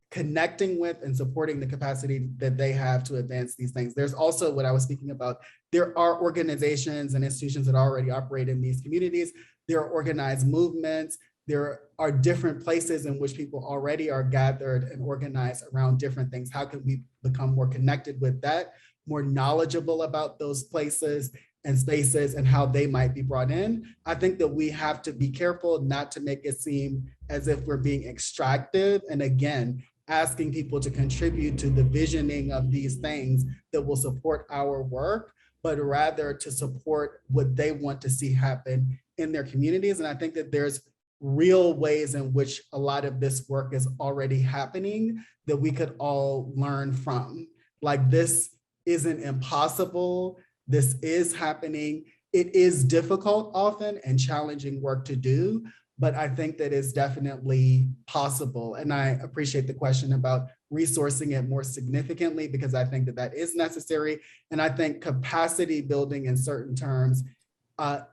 connecting with and supporting the capacity that they have to advance these things. There's also what I was speaking about. There are organizations and institutions that already operate in these communities. There are organized movements. There are different places in which people already are gathered and organized around different things. How can we become more connected with that, more knowledgeable about those places and spaces and how they might be brought in? I think that we have to be careful not to make it seem as if we're being extractive. And again, asking people to contribute to the visioning of these things that will support our work, but rather to support what they want to see happen in their communities. And I think that there's real ways in which a lot of this work is already happening that we could all learn from. Like, this isn't impossible. This is happening. It is difficult often and challenging work to do, but I think that is definitely possible. And I appreciate the question about resourcing it more significantly, because I think that that is necessary. And I think capacity building in certain terms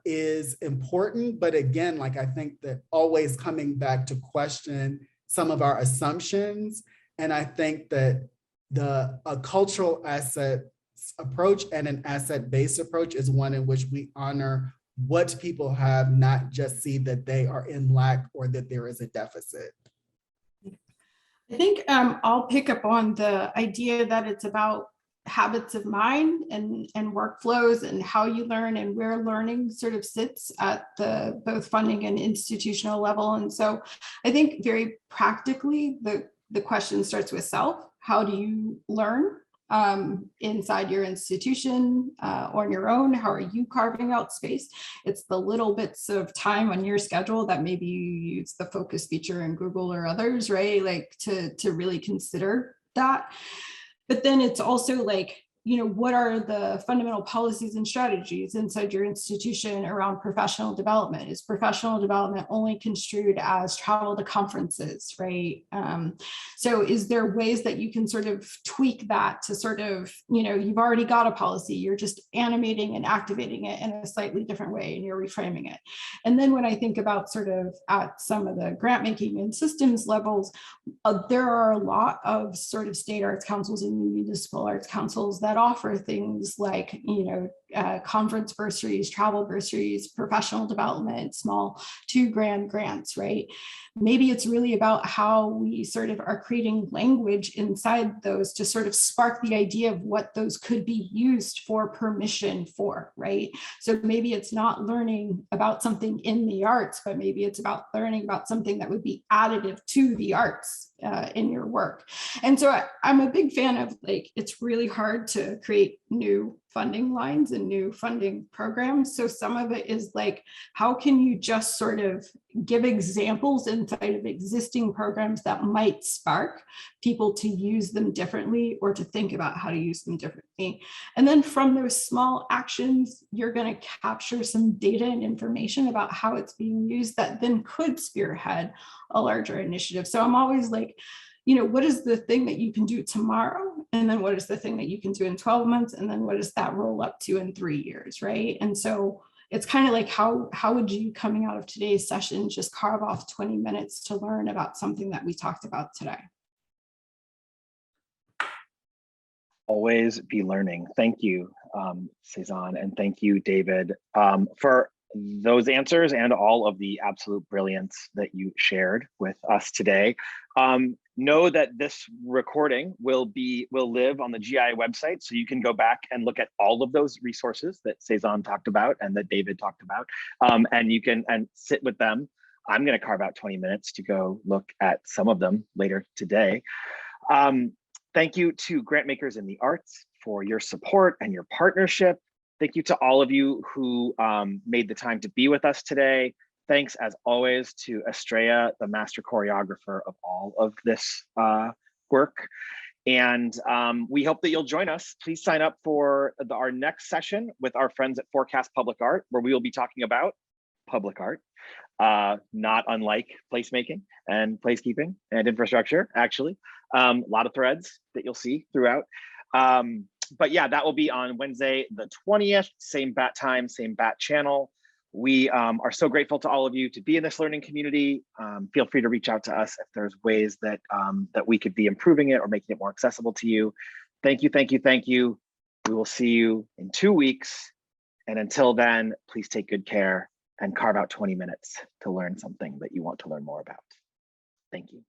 is important. But again, like, I think that always coming back to question some of our assumptions. And I think that a cultural asset approach and an asset-based approach is one in which we honor what people have, not just see that they are in lack or that there is a deficit. I think I'll pick up on the idea that it's about habits of mind and workflows and how you learn and where learning sort of sits at the both funding and institutional level. And so I think very practically, the question starts with self. How do you learn inside your institution or on your own? How are you carving out space? It's the little bits of time on your schedule that maybe you use the focus feature in Google or others, right? Like to really consider that. But then it's also like, what are the fundamental policies and strategies inside your institution around professional development? Is professional development only construed as travel to conferences, right? So is there ways that you can sort of tweak that to sort of, you've already got a policy, you're just animating and activating it in a slightly different way and you're reframing it. And then when I think about sort of at some of the grant making and systems levels, there are a lot of sort of state arts councils and municipal arts councils that offer things like, conference bursaries, travel bursaries, professional development, small $2,000 grants, right? Maybe it's really about how we sort of are creating language inside those to sort of spark the idea of what those could be used for permission for, right? So maybe it's not learning about something in the arts, but maybe it's about learning about something that would be additive to the arts in your work. And so I'm a big fan of, like, it's really hard to create new funding lines and new funding programs. So some of it is like, how can you just sort of give examples inside of existing programs that might spark people to use them differently or to think about how to use them differently? And then from those small actions, you're going to capture some data and information about how it's being used that then could spearhead a larger initiative. So I'm always like, what is the thing that you can do tomorrow? And then what is the thing that you can do in 12 months? And then what does that roll up to in 3 years, right? And so it's kind of like how would you, coming out of today's session, just carve off 20 minutes to learn about something that we talked about today? Always be learning. Thank you, Cezanne, and thank you, David, for those answers and all of the absolute brilliance that you shared with us today. Know that this recording will live on the GI website, so you can go back and look at all of those resources that Cezanne talked about and that David talked about, and you can sit with them. I'm going to carve out 20 minutes to go look at some of them later today. Thank you to Grantmakers in the Arts for your support and your partnership. Thank you to all of you who made the time to be with us today. Thanks, as always, to Estrella, the master choreographer of all of this work. And we hope that you'll join us. Please sign up for our next session with our friends at Forecast Public Art, where we will be talking about public art, not unlike placemaking and placekeeping and infrastructure, actually. A lot of threads that you'll see throughout. But yeah, that will be on Wednesday, the 20th, same bat time, same bat channel. We are so grateful to all of you to be in this learning community. Feel free to reach out to us if there's ways that, that we could be improving it or making it more accessible to you. Thank you, thank you, thank you. We will see you in 2 weeks. And until then, please take good care and carve out 20 minutes to learn something that you want to learn more about. Thank you.